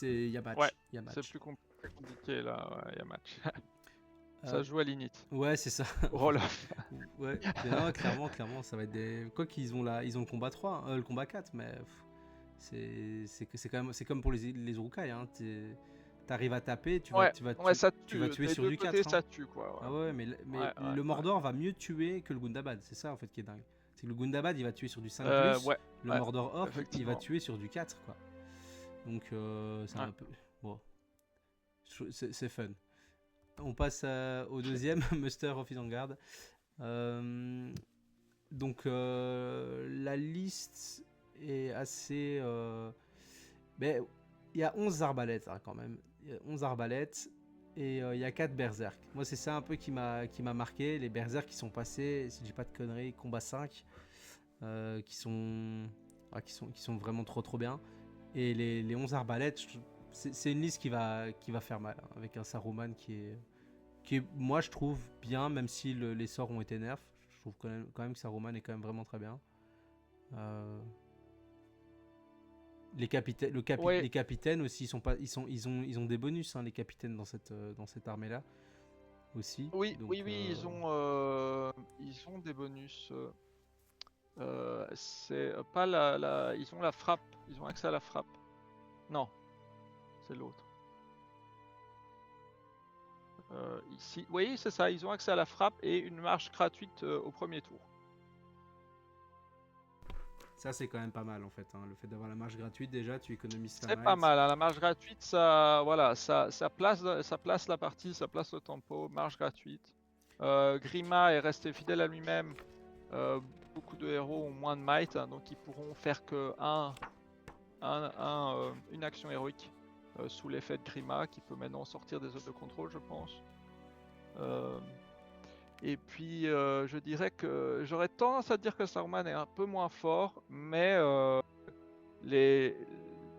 Il y a
Ouais,
match. Il y a
c'est
match.
plus compliqué là, il y a match.
Euh,
Ça se joue à l'init.
ouais, c'est ça.
Oh là.
Ouais, non, clairement, ça va être des. Quoi qu'ils ont ils ont le combat 3, le combat 4, mais c'est quand même, c'est comme pour les Urukai, hein. T'arrives à taper,
Ouais, ouais, ça
tu vas
tue.
tuer
Des
sur
deux
du
côtés,
4, hein.
ça tue, quoi.
Ah ouais,
Ouais, ouais,
le
ouais.
Mordor va mieux tuer que le Gundabad, c'est ça en fait qui est dingue. C'est que le Gundabad il va tuer sur du 5+,
Ouais,
le
ouais,
Mordor Orc il va
effectivement.
tuer sur du 4 quoi. Donc c'est
Ouais.
un peu. Bon, c'est fun. On passe au deuxième, Muster of Isengard. Euh, donc la liste est assez... mais il y a 11 arbalètes hein, quand même. Il y a 11 arbalètes et il y a 4 berserk. Moi c'est ça un peu qui m'a marqué. Les berserk qui sont passés, si je dis pas de conneries, combat 5, qui sont vraiment trop bien. Et les 11 arbalètes, c'est une liste qui va faire mal, hein, avec un Saruman qui est, moi je trouve bien, même si les sorts ont été nerfs. Je trouve quand même que Saruman est quand même vraiment très bien. Euh,
Ouais,
les capitaines aussi, ils, sont pas, ils ont des bonus, hein, les capitaines dans cette armée-là aussi.
oui,
Donc,
oui, oui, ils ont des bonus. C'est pas ils ont la frappe. Ils ont accès à la frappe. Non, c'est l'autre. Ici, oui, c'est ça. Ils ont accès à la frappe et une marche gratuite au premier tour.
ça c'est quand même pas mal en fait, hein. Le fait d'avoir la marche gratuite, déjà, tu économises ta
C'est pas
might.
mal, hein, la marche gratuite, voilà, ça place la partie, ça place le tempo, marche gratuite. Grima est resté fidèle à lui-même. Euh, Beaucoup de héros ont moins de might, hein, donc ils pourront faire que une action héroïque sous l'effet de Grima, qui peut maintenant sortir des zones de contrôle, je pense. Euh, et puis, je dirais que j'aurais tendance à dire que Saruman est un peu moins fort, mais les,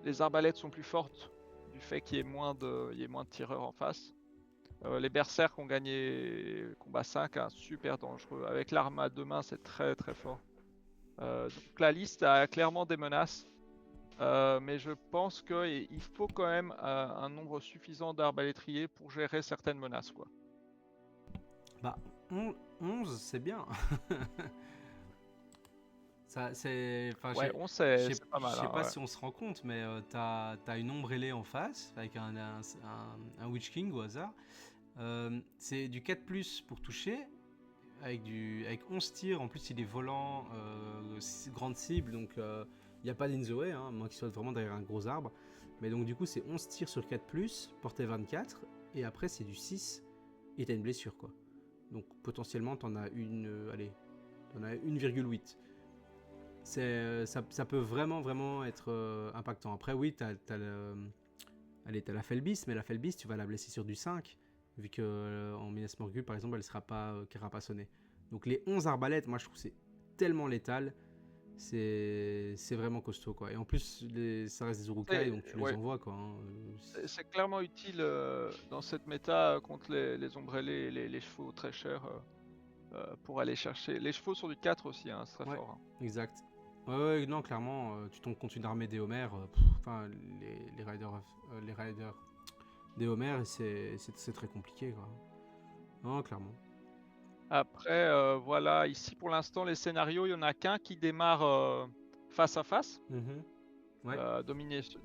les arbalètes sont plus fortes du fait qu'il y ait moins de tireurs en face. Les berserks ont gagné combat 5, hein, super dangereux. Avec l'arme à deux mains, c'est très très fort. Donc la liste a clairement des menaces, mais je pense qu'il faut quand même un nombre suffisant d'arbalétriers pour gérer certaines menaces, quoi.
Bah, 11 c'est bien. Ça, c'est, enfin,
Ouais, on
je
sait,
sais,
c'est pas
je
mal,
sais
hein,
pas
ouais.
si on se rend compte, mais t'as une ombre ailée en face, avec un Witch King au hasard. C'est du 4+ pour toucher, avec 11 tirs. En plus, il est volant, grande cible, donc il n'y a pas d'in the way, hein, moi qui soit vraiment derrière un gros arbre. Mais donc, du coup, c'est 11 tirs sur 4+, portée 24, et après, c'est du 6, et t'as une blessure, quoi. Donc, potentiellement, t'en as t'en as 1,8. Ça peut vraiment être impactant. Après, oui, t'as la Felbis, mais la Felbis, tu vas la blesser sur du 5, vu que en Minas Morgul, par exemple, elle sera pas carapassonnée. Donc les 11 arbalètes, moi je trouve que c'est tellement létal, c'est vraiment costaud quoi. Et en plus, ça reste des Urukai, donc tu les
Ouais,
envoies quoi, hein.
c'est clairement utile dans cette méta contre les ombrellés et les chevaux très chers pour aller chercher. Les chevaux sur du 4 aussi, hein, c'est très
Ouais,
fort, hein.
exact. Ouais, non, clairement, tu tombes contre une armée des Homers, enfin, les riders des Homers, c'est très compliqué quoi. Non, clairement.
Après, voilà, ici pour l'instant, les scénarios, il n'y en a qu'un qui démarre face à face,
Mhm. Ouais.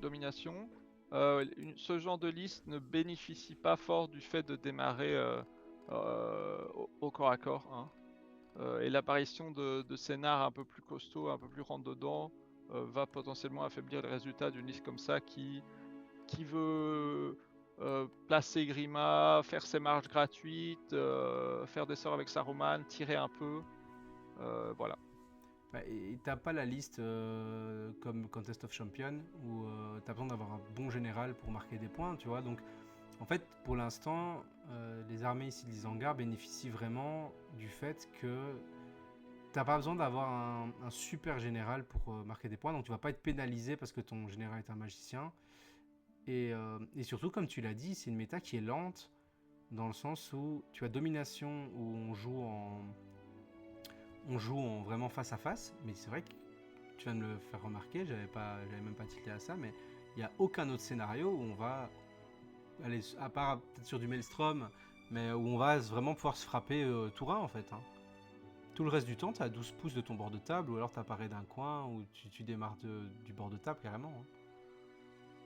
domination. Ce genre de liste ne bénéficie pas fort du fait de démarrer au corps à corps, hein. Et l'apparition de scénars un peu plus costauds, un peu plus rentre dedans, va potentiellement affaiblir les résultats d'une liste comme ça qui veut placer Grima, faire ses marches gratuites, faire des sorts avec Saruman, tirer un peu. Voilà.
Bah, et t'as pas la liste comme Contest of Champions où t'as besoin d'avoir un bon général pour marquer des points, tu vois. Donc, en fait, pour l'instant, les armées ici de l'Isengard bénéficient vraiment du fait que t'as pas besoin d'avoir un super général pour marquer des points, donc tu vas pas être pénalisé parce que ton général est un magicien. Et surtout, comme tu l'as dit, c'est une méta qui est lente dans le sens où tu as domination où on joue en vraiment face à face, mais c'est vrai que tu viens de me le faire remarquer, j'avais même pas tilté à ça, mais il n'y a aucun autre scénario où on va aller, à part peut-être sur du Maelstrom, mais où on va vraiment pouvoir se frapper tour 1 en fait. Hein. Tout le reste du temps, tu as 12 pouces de ton bord de table, ou alors tu apparais d'un coin, ou tu démarres du bord de table carrément. Hein.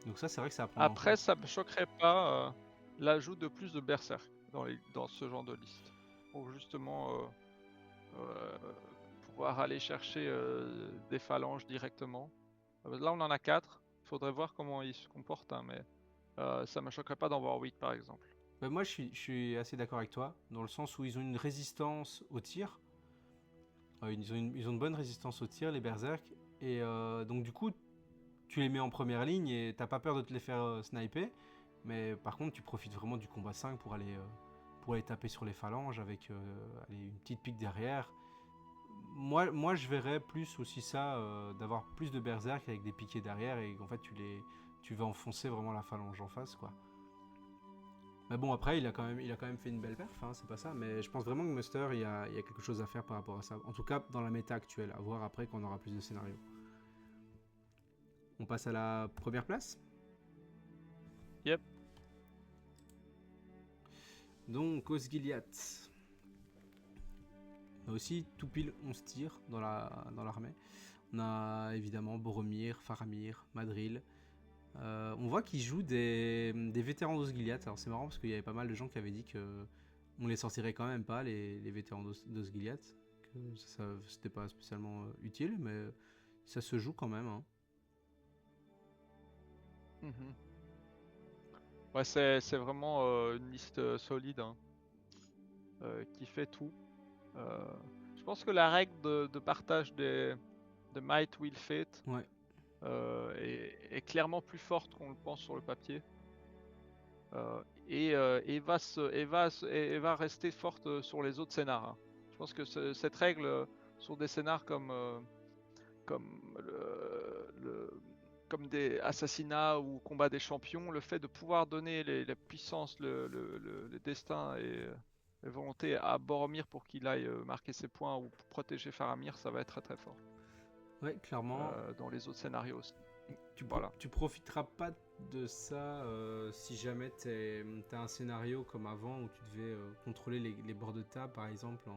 Donc ça, c'est vrai que ça prend en
Après,
compte.
ça me choquerait pas l'ajout de plus de berserk dans ce genre de liste. Pour justement euh, pouvoir aller chercher des phalanges directement. Là, on en a 4. Il faudrait voir comment ils se comportent, hein, mais ça me choquerait pas d'en voir 8 par exemple.
Bah, moi, je suis assez d'accord avec toi, dans le sens où ils ont une résistance au tir. Ils ont une bonne résistance au tir, les berserk. Et donc, du coup, tu les mets en première ligne et t'as pas peur de te les faire sniper. Mais par contre, tu profites vraiment du combat 5 pour aller taper sur les phalanges avec une petite pique derrière. Moi, je verrais plus aussi ça, d'avoir plus de berserk avec des piquets derrière et qu'en fait, tu vas enfoncer vraiment la phalange en face, quoi. Mais bon, après, il a quand même fait une belle perf, hein, c'est pas ça. Mais je pense vraiment que Muster, il y a quelque chose à faire par rapport à ça. En tout cas, dans la méta actuelle, à voir après quand on aura plus de scénarios. On passe à la première place.
Yep.
Donc, Osgiliath. On a aussi tout pile 11 tirs dans l'armée. On a évidemment Boromir, Faramir, Madril. On voit qu'ils jouent des vétérans d'Osgiliath. Alors c'est marrant parce qu'il y avait pas mal de gens qui avaient dit que on les sortirait quand même pas, les vétérans d'Osgiliath. Que ça c'était pas spécialement utile, mais ça se joue quand même. Hein.
Mhm. Ouais, c'est vraiment une liste solide hein, qui fait tout. Je pense que la règle de partage de Might Will Fate
Ouais.
est clairement plus forte qu'on le pense sur le papier. Et va rester forte sur les autres scénars. Hein. Je pense que cette règle sur des scénars comme comme des assassinats ou combats des champions, le fait de pouvoir donner la puissance, le destin et la volonté à Boromir pour qu'il aille marquer ses points ou protéger Faramir, ça va être très très fort.
Ouais, clairement.
Dans les autres scénarios aussi.
Voilà. Tu profiteras pas de ça si jamais t'as un scénario comme avant où tu devais contrôler les bords de table par exemple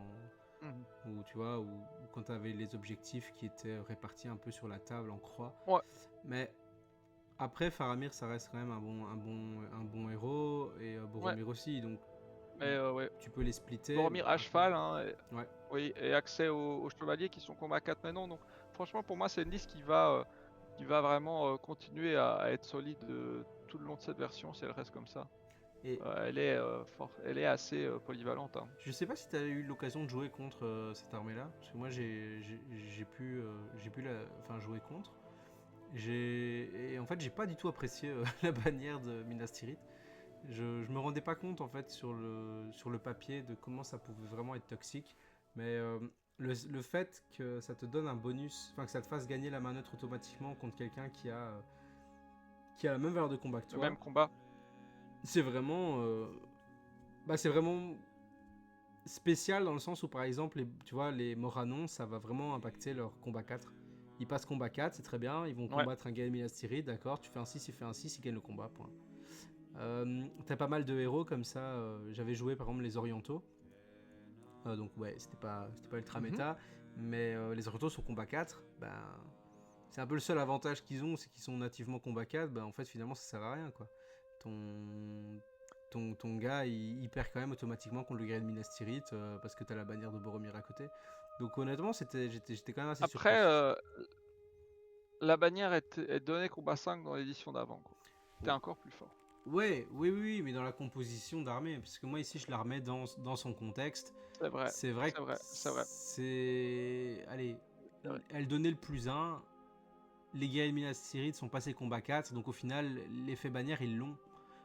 ou tu vois ou quand t'avais les objectifs qui étaient répartis un peu sur la table en croix.
Ouais.
Mais après Faramir ça reste quand même un bon héros et Boromir aussi donc
mais ouais.
tu peux les splitter.
Boromir à cheval hein,
ouais.
Oui, et accès aux chevaliers qui sont combat 4 maintenant. Donc franchement pour moi c'est une liste qui va vraiment continuer à être solide tout le long de cette version si elle reste comme ça.
Et
elle est assez polyvalente. Hein.
je sais pas si tu as eu l'occasion de jouer contre cette armée-là, parce que moi j'ai pu jouer contre. Et en fait j'ai pas du tout apprécié la bannière de Minas Tirith. Je me rendais pas compte en fait sur le papier de comment ça pouvait vraiment être toxique, mais le fait que ça te donne un bonus, enfin que ça te fasse gagner la main neutre automatiquement contre quelqu'un qui a la même valeur de combat que toi.
Le même combat.
C'est vraiment spécial dans le sens où par exemple tu vois les Moranons ça va vraiment impacter leur combat 4. Ils passent combat 4, c'est très bien, ils vont combattre un gars de Minas Tirith, d'accord, tu fais un 6, il fait un 6, il gagne le combat, point. T'as pas mal de héros comme ça, j'avais joué par exemple les Orientaux, donc ouais, c'était pas ultra méta, mais les Orientaux sont combat 4, ben c'est un peu le seul avantage qu'ils ont, c'est qu'ils sont nativement combat 4, ben en fait finalement ça sert à rien quoi. Ton gars il perd quand même automatiquement contre le guerrier de Minas Tirith parce que t'as la bannière de Boromir à côté. Donc honnêtement j'étais quand même assez surpris.
Après la bannière est donnée combat 5 dans l'édition d'avant, quoi. T'es
Ouais.
encore plus fort.
Ouais, oui, mais dans la composition d'armée, parce que moi ici je la remets dans son contexte.
C'est vrai,
C'est vrai
c'est
que
vrai, c'est vrai,
c'est. Allez,
c'est vrai.
elle donnait le plus 1. Les guerriers de Minas Tirith sont passés combat 4, donc au final, l'effet bannière ils l'ont.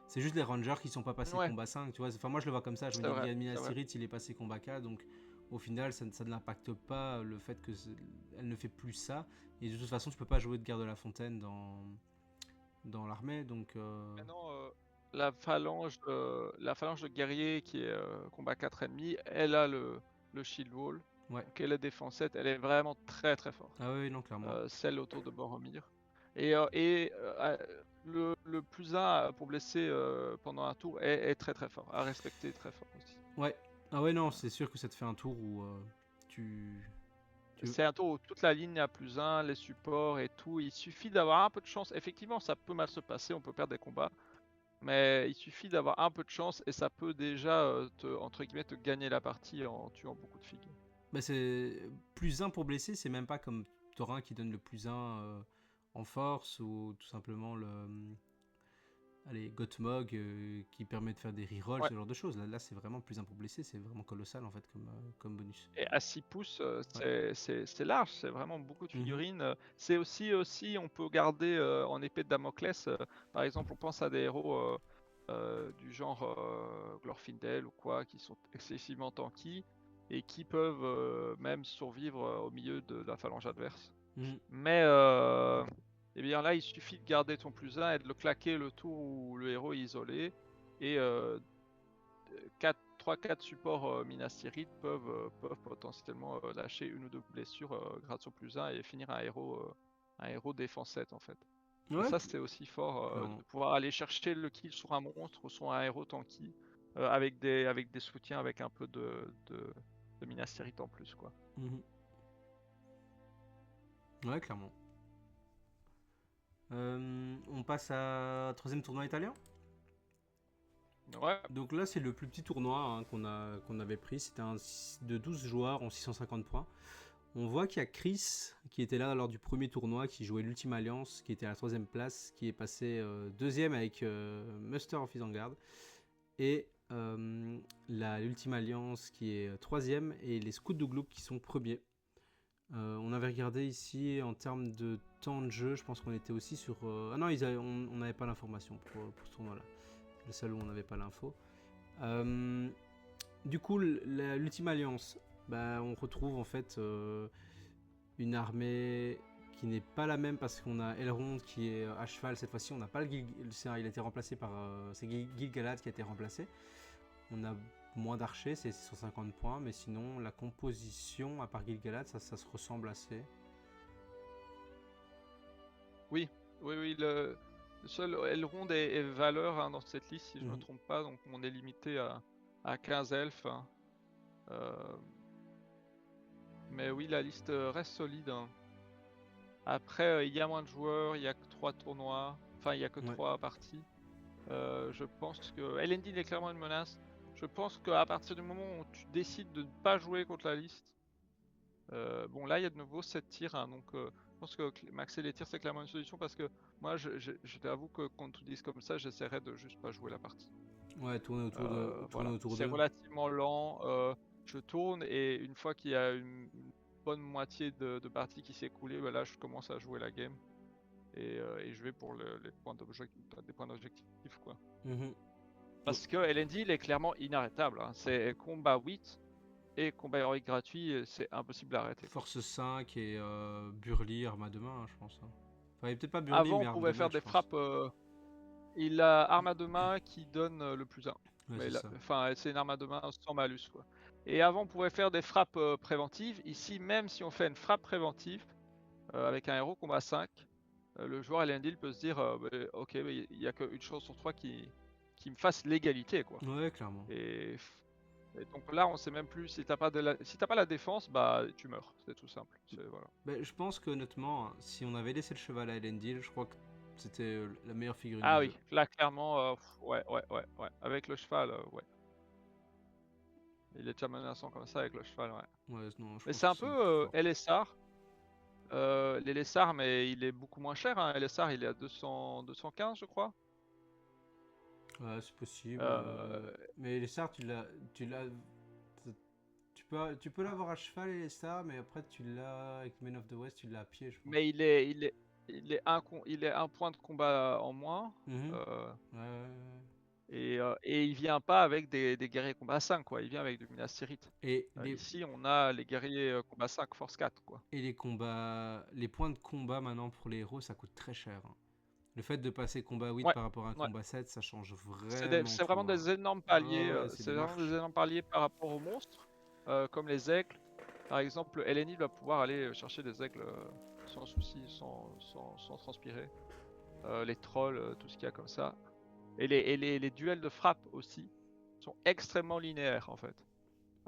C'est juste les Rangers qui sont pas passés
Ouais,
combat 5, tu vois. Enfin, moi je le vois comme ça, je me
c'est
dis le
vrai,
guerrier de
c'est
Minas
vrai.
Tirith il est passé combat 4, donc au final ça ne l'impacte pas le fait que elle ne fait plus ça. Et de toute façon, tu peux pas jouer de garde de la fontaine dans l'armée, donc.
Maintenant, la phalange de guerriers qui est combat 4 ennemis, elle a le shield wall.
Ouais.
Donc elle est défense 7, elle est vraiment très très forte.
Ah oui, non, clairement.
Celle autour de Boromir. Le plus 1 pour blesser pendant un tour est très très fort, à respecter très fort aussi.
Ouais. Ah ouais, non, c'est sûr que ça te fait un tour où tu.
C'est un tour où toute la ligne a plus 1, les supports et tout. Il suffit d'avoir un peu de chance. Effectivement, ça peut mal se passer, on peut perdre des combats. Mais il suffit d'avoir un peu de chance et ça peut déjà entre guillemets, te gagner la partie en tuant beaucoup de figues.
Bah c'est plus 1 pour blesser, c'est même pas comme Thorin qui donne le plus 1 en force ou tout simplement le. Allez, Gottmog qui permet de faire des rerolls,
Ouais.
ce genre de choses. Là c'est vraiment plus 1 pour blesser, c'est vraiment colossal en fait comme bonus.
Et à 6 pouces,
Ouais.
c'est large, c'est vraiment beaucoup de
Mhm.
figurines. C'est aussi, on peut garder en épée de Damoclès, par exemple, on pense à des héros du genre Glorfindel ou quoi, qui sont excessivement tanky et qui peuvent même survivre au milieu de la phalange adverse.
Mhm.
Mais eh bien là, il suffit de garder ton plus 1 et de le claquer le tour où le héros est isolé. Et 3-4 supports Minas Tirith peuvent potentiellement lâcher une ou deux blessures grâce au plus 1 et finir un héros défense 7 en fait. Et
Ouais,
ça, c'est aussi fort
clairement.
de pouvoir aller chercher le kill sur un monstre ou sur un héros tanky avec des soutiens, avec un peu de Minas Tirith en plus, quoi.
Mhm. Ouais, clairement. On passe à troisième tournoi italien.
Ouais,
Donc là, c'est le plus petit tournoi hein, qu'on avait pris. C'était un de 12 joueurs en 650 points. On voit qu'il y a Chris qui était là lors du premier tournoi, qui jouait l'Ultime Alliance, qui était à la troisième place, qui est passé deuxième avec Muster of Isengard. Et l'Ultime Alliance qui est troisième, et les Scouts de Gloop qui sont premiers. On avait regardé ici en termes de temps de jeu, je pense qu'on était aussi sur. Ah non, on n'avait pas l'information pour ce tournoi-là. C'est le seul où on n'avait pas l'info. Du coup, l'Ultime Alliance, bah, on retrouve en fait une armée qui n'est pas la même parce qu'on a Elrond qui est à cheval cette fois-ci. On n'a pas il a été remplacé par. C'est Gil-galad qui a été remplacé. On a moins d'archers, c'est 650 points, mais sinon la composition, à part Gil-galad, ça se ressemble assez.
oui, oui, le seul Elrond est valeur hein, dans cette liste, si je ne me
Mhm.
trompe pas, donc on est limité à 15 elfes. Hein. Euh, mais oui, la liste reste solide. Hein. Après, il y a moins de joueurs, il n'y a que 3 tournois, enfin, il n'y a que
Ouais.
3 parties. Je pense que Elendil est clairement une menace. Je pense qu'à partir du moment où tu décides de ne pas jouer contre la liste, bon là il y a de nouveau 7 tirs, hein, donc je pense que maxer les tirs c'est clairement une solution parce que moi je t'avoue que quand tu dis comme ça j'essaierais de juste pas jouer la partie.
Ouais, tourner
Voilà,
autour
c'est
d'eux.
relativement lent, je tourne et une fois qu'il y a une bonne moitié de partie qui s'est écoulée, bah là je commence à jouer la game et je vais pour les points des points d'objectif quoi.
Mhm.
Parce que Elendil est clairement inarrêtable, hein. C'est combat 8 et combat héroïque gratuit, c'est impossible à arrêter quoi.
Force 5 et Burly, arme de main, je pense. Hein. Enfin, peut-être pas Burly,
Avant,
mais
on
arme de
pouvait
main,
faire
je
des
pense.
frappes. Il a arme à deux mains qui donne le plus 1.
Ouais,
Mais
c'est ça.
enfin, c'est une arme à deux mains sans malus, quoi. Et avant, on pouvait faire des frappes préventives. Ici, même si on fait une frappe préventive avec un héros combat 5, le joueur Elendil peut se dire bah, ok, il n'y a qu'une chance sur 3 qui me fasse l'égalité, quoi.
Ouais, clairement.
Et, et donc là, on sait même plus si t'as pas si t'as pas la défense, bah tu meurs. C'est tout simple. Voilà.
Ben, je pense qu'honnêtement, hein, si on avait laissé le cheval à Elendil, je crois que c'était la meilleure figurine
Ah
du jeu.
oui, là clairement, ouais. Avec le cheval, ouais. Il est déjà menaçant comme ça avec le cheval, ouais.
Ouais, non, je
Mais
pense
c'est
que
un
c'est
peu
le plus fort.
LSR. Les Lessards, mais il est beaucoup moins cher. Hein. LSR, il est à 215, je crois.
Ouais, c'est possible.
Euh,
Mais les stars, tu peux l'avoir à cheval et les stars, mais après tu l'as avec Men of the West, tu l'as à pied, je pense.
mais il est un point de combat en moins.
Mhm.
euh,
Ouais, ouais, ouais.
et il vient pas avec des guerriers combat 5, quoi. Il vient avec du Minas Tirith.
Et
Ici, on a les guerriers combat 5 force 4, quoi.
les combats, les points de combat maintenant pour les héros, ça coûte très cher, hein. Le fait de passer combat 8
Ouais,
par rapport à un
ouais.
combat 7, ça change vraiment
C'est
tout,
vraiment
hein.
des énormes
Ah
paliers.
ouais, c'est
C'est
des
vraiment des
marches.
énormes paliers par rapport aux monstres, comme les aigles. Par exemple, Eleni va pouvoir aller chercher des aigles sans souci, sans transpirer. Les trolls, tout ce qu'il y a comme ça. Et les duels de frappe aussi sont extrêmement linéaires en fait.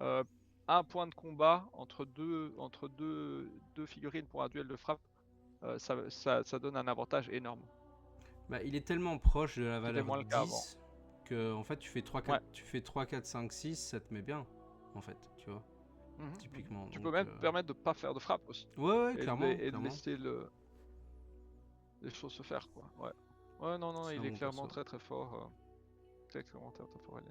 Euh, un point de combat entre deux figurines pour un duel de frappe, ça donne un avantage énorme.
Bah, il est tellement proche de la
C'était
valeur
moins le cas avant.
10 que en fait tu fais 3, 4,
Ouais.
tu fais 3, 4, 5, 6, ça te met bien, en fait, tu vois,
Mhm.
typiquement.
Tu peux
Donc,
même te permettre de pas faire de frappe aussi.
ouais, ouais,
Et
clairement,
de
clairement.
laisser les choses se faire, quoi. Ouais. Ouais, non,
C'est un
il est
bon
clairement
perso.
très très fort. Très fort, Eleni.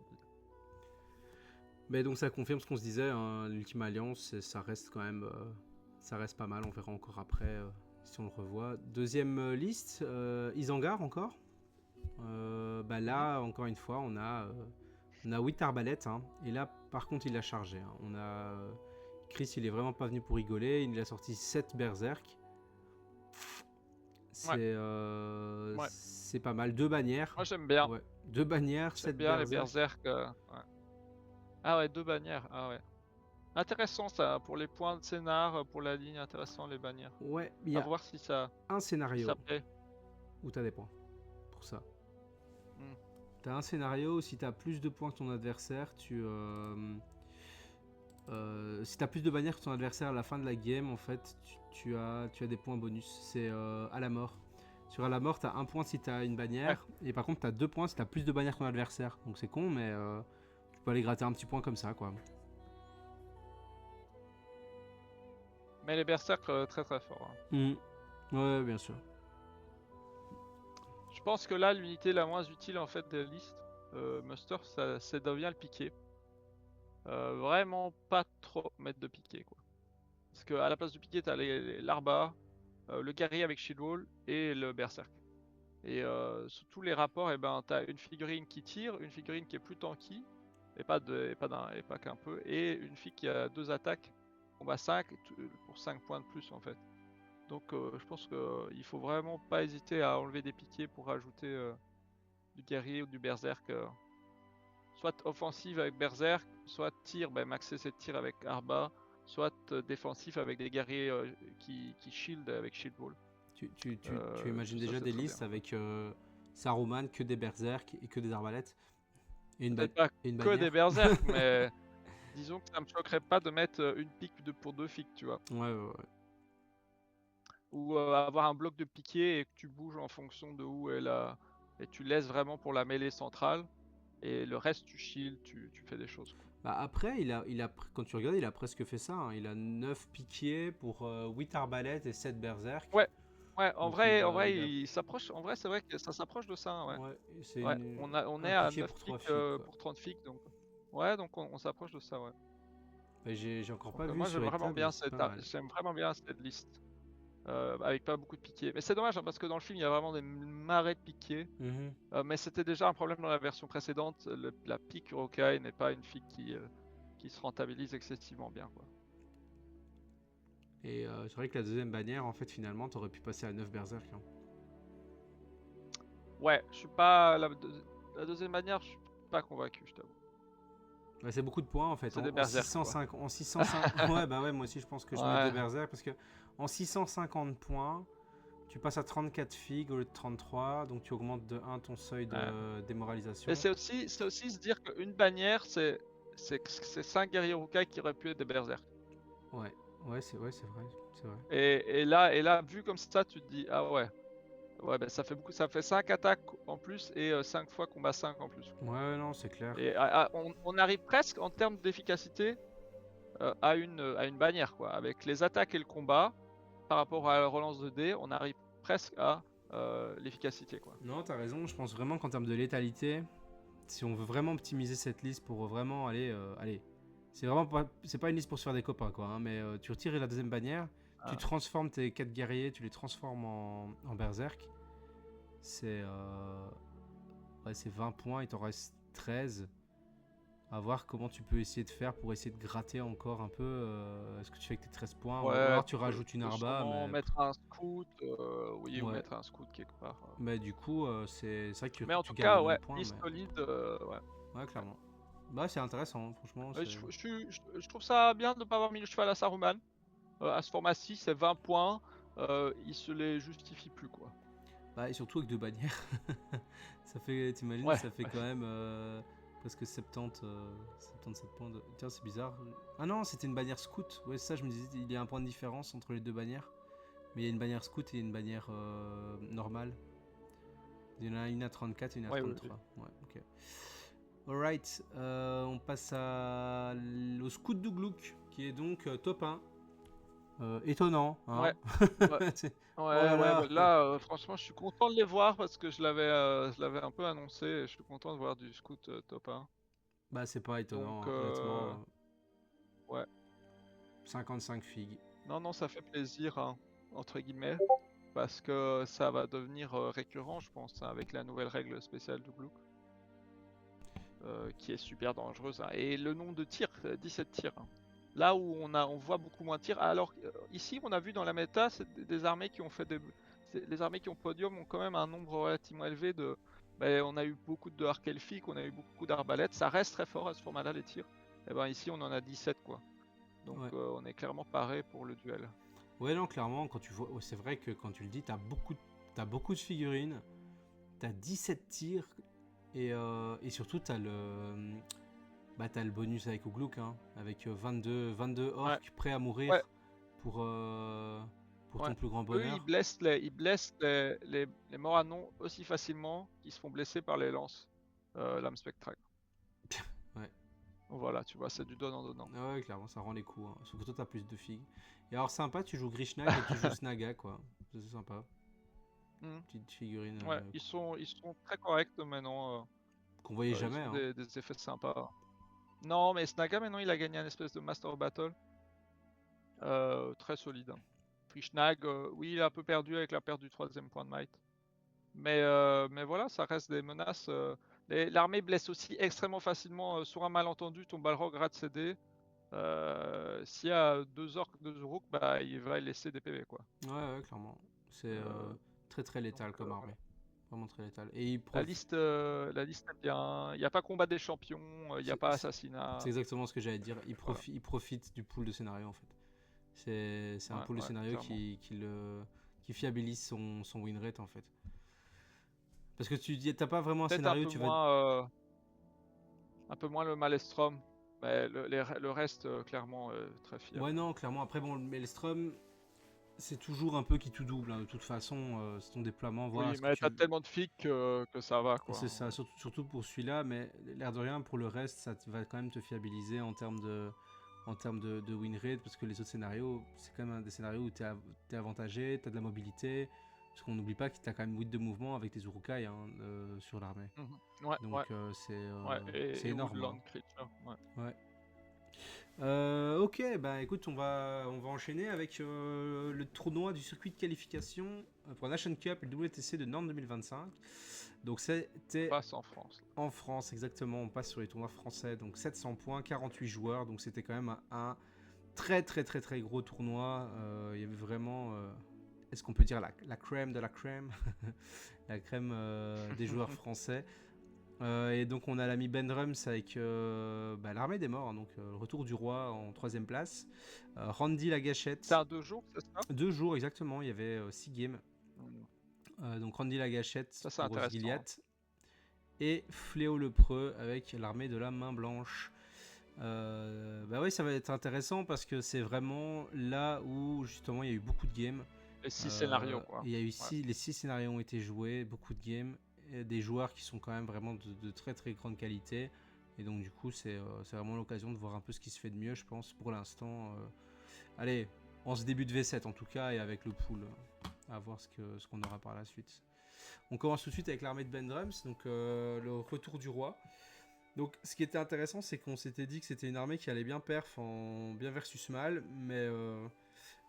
Mais donc ça confirme ce qu'on se disait, hein, l'Ultima Alliance, ça reste quand même, ça reste pas mal, on verra encore après si on le revoit. Deuxième liste, Isengard encore. Bah
Mhm.
là, encore une fois, on a 8 arbalètes, hein, et là, par contre, il a chargé. Hein. On a Chris, il est vraiment pas venu pour rigoler, il a sorti 7 berserk.
Ouais, ouais.
C'est pas mal, 2 bannières.
Moi j'aime bien.
Ouais, 2 bannières,
J'aime
7
bien les
berserk.
berserk. Ouais. Ah ouais, 2 bannières. Ah ouais. Intéressant ça, pour les points de scénar, pour la ligne, intéressant les bannières.
Ouais, il y
À
a
voir
un
si ça
scénario
plaît.
où t'as des points pour ça.
Hmm.
T'as un scénario où si t'as plus de points que ton adversaire, si t'as plus de bannières que ton adversaire à la fin de la game, en fait, tu as des points bonus. C'est à la mort. Sur à la mort, t'as un point si t'as une
Ouais.
bannière, et par contre, t'as 2 points si t'as plus de bannières que ton adversaire. Donc c'est con, mais tu peux aller gratter un petit point comme ça, quoi.
Mais les berserk très très forts. Hein.
Mhm. Ouais, bien sûr.
Je pense que là, l'unité la moins utile en fait des listes muster, ça devient le piqué. Vraiment pas trop mettre de piqué quoi. Parce que à la place du piqué, t'as l'arba, le guerrier avec shield wall et le berserk. Et sous tous les rapports, eh ben, t'as une figurine qui tire, une figurine qui est plus tanky, et pas qu'un peu, et une fille qui a 2 attaques, combat 5 pour 5 points de plus en fait. Donc je pense qu'il faut vraiment pas hésiter à enlever des piquets pour rajouter du guerrier ou du berserk. Soit offensive avec berserk, soit tir, ben, maxer ses tirs avec arba, soit défensif avec des guerriers qui shield avec shield wall.
Tu imagines
Tout ça
déjà
c'est
des
très bien.
listes avec Saruman, que des berserk et que des arbalètes et
Peut-être pas
et une
que des
bannière.
berserk, mais disons que ça me choquerait pas de mettre une pique pour 2 fics, tu vois.
Ouais, ouais, ouais.
Ou avoir un bloc de piqué et que tu bouges en fonction de où est la... Et tu laisses vraiment pour la mêlée centrale. Et le reste, tu shield, tu fais des choses. Quoi.
Bah après, quand tu regardes, il a presque fait ça, hein. Il a 9 piquiers pour 8 arbalètes et 7 berserk.
Ouais, ouais,
Donc
en vrai, il s'approche. En vrai, c'est vrai que ça s'approche de ça, ouais.
ouais, c'est
Ouais, on est
un
à
piqué
9
pour 3
pics
fics, quoi.
pour 30 fics, donc. Ouais, donc on s'approche de ça, ouais.
Bah, j'ai encore
Donc
pas vu
moi
sur les tables, mais c'est pas mal.
j'aime vraiment bien cette liste. Avec pas beaucoup de piquets. Mais c'est dommage hein, parce que dans le film il y a vraiment des marées de piquets.
Mhm.
Mais c'était déjà un problème dans la version précédente. La pique Urukai n'est pas une figue qui se rentabilise excessivement bien. Quoi.
Et c'est vrai que la deuxième bannière, en fait, finalement, t'aurais pu passer à 9 berserk, hein.
Ouais, je suis pas. La deuxième manière, je suis pas convaincu, je t'avoue.
Bah, c'est beaucoup de points en fait.
C'est des berserk quoi.
En 605 ouais, bah ouais, moi aussi je pense que je mets 2
Ouais,
berserk parce que en 650 points, tu passes à 34 figues au lieu de 33, donc tu augmentes de 1 ton seuil
ouais.
de démoralisation.
Et c'est aussi se dire qu'une bannière, c'est 5 guerriers Urukai qui auraient pu être des berserk.
Ouais, c'est vrai, c'est vrai.
Et là, vu comme ça, tu te dis, ah ouais. Ouais, bah, ça fait beaucoup, ça fait 5 attaques en plus et 5 fois combat 5 en plus.
Ouais, non, c'est clair.
Et on arrive presque en termes d'efficacité à une bannière, quoi. Avec les attaques et le combat, par rapport à la relance de dés, on arrive presque à l'efficacité, quoi.
Non, t'as raison, je pense vraiment qu'en termes de létalité, si on veut vraiment optimiser cette liste pour vraiment aller, c'est pas une liste pour se faire des copains quoi, hein, mais tu retires la deuxième bannière, tu
Ah.
transformes tes 4 guerriers, tu les transformes en berserk, c'est ouais, c'est 20 points, il t'en reste 13. À voir comment tu peux essayer de faire pour essayer de gratter encore un peu. Est-ce que tu fais avec tes 13 points ou
Ouais,
alors tu rajoutes une arba,
sûrement
mais
mettre un scout, oui, ou
ouais.
mettre un scout quelque part.
Mais du coup, c'est vrai que
Mais en
tu
tout
gagnes le
cas,
même
ouais,
point,
liste
mais
solide, ouais.
ouais, clairement. Bah, c'est intéressant, franchement.
Ouais, je trouve ça bien de ne pas avoir mis le cheval à Saruman. À ce format-ci, c'est 20 points, il se les justifie plus, quoi.
Bah, et surtout avec deux bannières. Ça fait, t'imagines,
Ouais,
ça fait
ouais.
quand même presque 77 points de. Tiens, c'est bizarre. Ah non, c'était une bannière scout. Ouais, ça, je me disais, il y a un point de différence entre les deux bannières. Mais il y a une bannière scout et une bannière normale. Il y en a une à 34 et une à
Ouais, oui,
33. Ouais, ok. Alright, on passe au scout Dougluk, qui est donc top 1. Étonnant,
ouais.
hein.
Ouais.
Oh
Ouais,
là
ouais, bah
là.
là, franchement, je suis content de les voir parce que je l'avais un peu annoncé et je suis content de voir du scout top 1.
Bah, c'est pas
Donc,
étonnant, hein, honnêtement.
ouais.
55 figues.
Non, non, ça fait plaisir, hein, entre guillemets, parce que ça va devenir récurrent, je pense, hein, avec la nouvelle règle spéciale du Glook, qui est super dangereuse, hein. Et le nombre de tirs, 17 tirs, hein. Là où on voit beaucoup moins de tirs, alors ici, on a vu dans la méta, c'est des armées qui ont fait les armées qui ont podium ont quand même un nombre relativement élevé de. Ben, on a eu beaucoup de arcs elfiques, on a eu beaucoup d'arbalètes, ça reste très fort à ce format-là, les tirs. Et ben ici, on en a 17, quoi. Donc,
Ouais.
on est clairement paré pour le duel.
Ouais, non, clairement, quand tu vois. C'est vrai que quand tu le dis, t'as beaucoup de figurines. T'as 17 tirs. Et surtout, t'as le bonus avec Ougluk, hein, avec 22
Ouais,
orques prêts à
ouais,
mourir pour
ouais.
ton plus grand
Eux,
bonheur.
ils blessent les morts à non aussi facilement qu'ils se font blesser par les lances, lame spectrale.
Ouais.
Donc voilà, tu vois, c'est du donnant-donnant.
Ah ouais, clairement, ça rend les coups, hein. Sauf que toi, t'as plus de figues. Et alors, sympa, tu joues Grishnag et tu joues Snaga, quoi. C'est sympa.
Hmm.
Petite figurine
Ouais, ils sont très corrects maintenant.
qu'on voyait jamais,
Ils ont
hein.
des effets sympas. Non, mais Snaga, maintenant, il a gagné un espèce de Master Battle. Très solide, hein. Krishnag, oui, il a un peu perdu avec la perte du troisième point de might. Mais voilà, ça reste des menaces. L'armée blesse aussi extrêmement facilement. Sur un malentendu, ton Balrog rate ses dés. S'il y a deux orques, deux Uruk, bah, il va laisser des PV, quoi.
Ouais, ouais, clairement. C'est
Euh,
très très létal
donc,
comme armée.
voilà.
Vraiment très létal. Et il
La liste est bien. Il n'y a pas combat des champions, il n'y a
C'est
pas
c'est- c'est
assassinat.
exactement ce que j'allais dire.
Voilà.
Il profite du pool de scénario en fait. C'est un
Ouais,
pool de
ouais,
scénario
clairement.
qui fiabilise son win rate en fait. Parce que t'as pas vraiment un
Peut-être
scénario, tu vas.
un peu moins le Maelstrom, mais le reste, clairement, très
Ouais,
fiable.
non, clairement. Après, bon, le Maelstrom, c'est toujours un peu qui tout double, hein. De toute façon, c'est ton déploiement, voir
Oui,
ce que
mais t'as
tu.
tellement de flics que ça va, quoi.
C'est ça, surtout pour celui-là, mais l'air de rien, pour le reste, va quand même te fiabiliser en termes de win rate, parce que les autres scénarios, c'est quand même des scénarios où tu es avantagé, tu as de la mobilité, parce qu'on n'oublie pas que tu as quand même 8 de mouvement avec tes Urukai, hein, sur l'armée.
Mhm. Ouais,
Donc
ouais, ouais.
c'est
Et
énorme, hein.
Woodland Creature, ouais.
Ouais. Ok, bah écoute, on va enchaîner avec le tournoi du circuit de qualification pour la Nation Cup et le WTC de Nantes 2025. Donc
On
c'était
passe en France.
en France, exactement. On passe sur les tournois français. Donc 700 points, 48 joueurs. Donc c'était quand même un très très très très gros tournoi. Il y avait vraiment, est-ce qu'on peut dire la crème de la crème, la crème des joueurs français. Et donc on a l'ami Ben Drums avec l'armée des morts, hein, donc le retour du roi en troisième place. Randy la
C'est
gâchette,
un 2 jours, c'est ça?
2 jours exactement, il y avait 6 games.
Mhm.
Donc Randy la gâchette
Ça, c'est
pour
intéressant.
Osgiliath. Et Fléau le Preux avec l'armée de la main blanche. Bah oui, ça va être intéressant parce que c'est vraiment là où justement il y a eu beaucoup de games.
Les 6 scénarios, quoi.
Il y a eu
Ouais.
les 6 scénarios ont été joués, beaucoup de games, et des joueurs qui sont quand même vraiment de très très grande qualité. Et donc du coup c'est vraiment l'occasion de voir un peu ce qui se fait de mieux, je pense, pour l'instant. Allez, en ce début de V7 en tout cas, et avec le pool, à voir ce qu'on aura par la suite. On commence tout de suite avec l'armée de Bendrums, donc le retour du roi. Donc ce qui était intéressant, c'est qu'on s'était dit que c'était une armée qui allait bien perf en bien versus mal, mais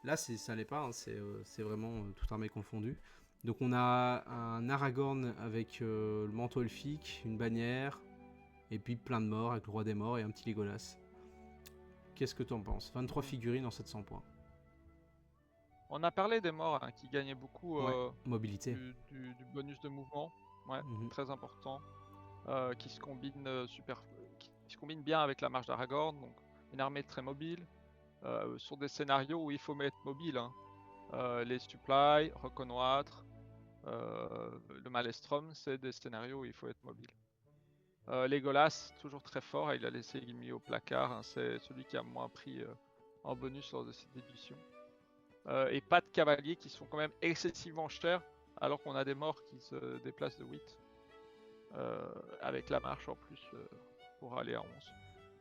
là ça allait pas, hein, c'est vraiment toute armée confondue. Donc on a un Aragorn avec le manteau elfique, une bannière, et puis plein de morts avec le roi des morts et un petit Legolas. Qu'est-ce que t'en penses? 23 figurines en 700 points.
On a parlé des morts qui gagnaient beaucoup
Mobilité.
du bonus de mouvement, très important, qui se combine qui se combine bien avec la marche d'Aragorn, donc une armée très mobile, sur des scénarios où il faut être mobile. Les supplies, reconnaître, le Maelstrom, c'est des scénarios où il faut être mobile. Legolas, toujours très fort, il a laissé mis au placard, c'est celui qui a moins pris en bonus lors de cette édition. Et pas de cavaliers qui sont quand même excessivement chers, alors qu'on a des morts qui se déplacent de 8, avec la marche en plus pour aller à 11.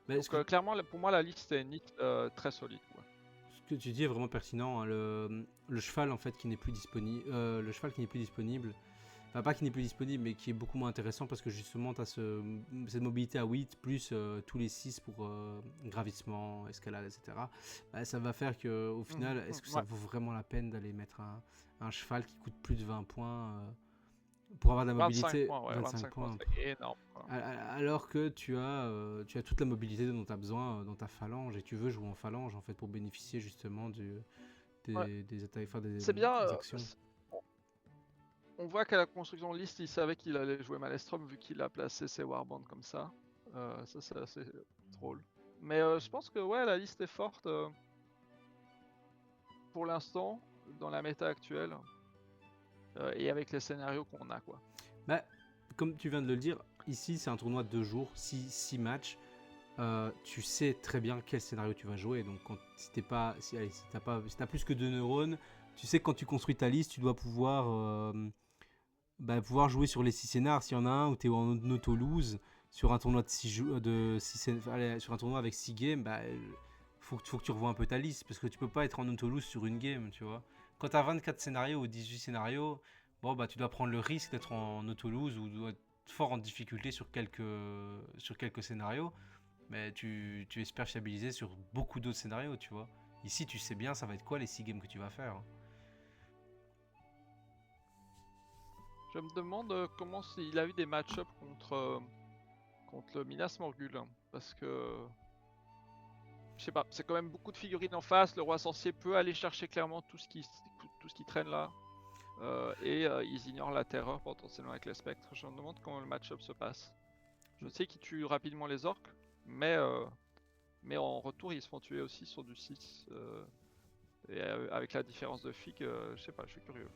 Mais donc clairement, pour moi, la liste est une liste très solide. Quoi.
Ce que tu dis est vraiment pertinent, hein, le cheval en fait qui n'est plus disponible, enfin pas qui n'est plus disponible, mais qui est beaucoup moins intéressant parce que justement tu as cette mobilité à 8 plus tous les 6 pour gravissement, escalade, etc. Bah, ça va faire qu'au final, est-ce que ça vaut vraiment la peine d'aller mettre un cheval qui coûte plus de 20 points pour avoir de la mobilité?
25 points, c'est énorme. Quoi.
Alors que tu as toute la mobilité dont tu as besoin dans ta phalange et tu veux jouer en phalange en fait pour bénéficier justement des attaques, enfin
c'est bien, actions. On voit qu'à la construction de liste, il savait qu'il allait jouer Maelstrom vu qu'il a placé ses warbands comme ça. Ça, c'est assez drôle. Mais je pense que la liste est forte pour l'instant, dans la méta actuelle, et avec les scénarios qu'on a. Quoi.
Bah, comme tu viens de le dire, ici c'est un tournoi de 2 jours, 6 matchs. Tu sais très bien quel scénario tu vas jouer. Donc si t'as plus que 2 neurones, tu sais que quand tu construis ta liste, tu dois pouvoir jouer sur les 6 scénars. S'il y en a un où tu es en auto-lose, sur un tournoi sur un tournoi avec 6 games, faut que tu revoies un peu ta liste, parce que tu peux pas être en auto-lose sur une game, tu vois. Quand tu as 24 scénarios ou 18 scénarios, tu dois prendre le risque d'être en auto-lose ou d'être fort en difficulté sur quelques scénarios, mais tu espères fiabiliser sur beaucoup d'autres scénarios, tu vois. Ici, tu sais bien ça va être quoi les 6 games que tu vas faire.
Je me demande comment il a eu des match-ups contre le Minas Morgul, parce que je sais pas, c'est quand même beaucoup de figurines en face. Le roi sorcier peut aller chercher clairement tout ce qui traîne là, et ils ignorent la terreur potentiellement avec les spectres. Je me demande comment le match-up se passe. Je sais qu'ils tuent rapidement les orques, mais en retour ils se font tuer aussi sur du 6, et avec la différence de figue, je sais pas, je suis curieux.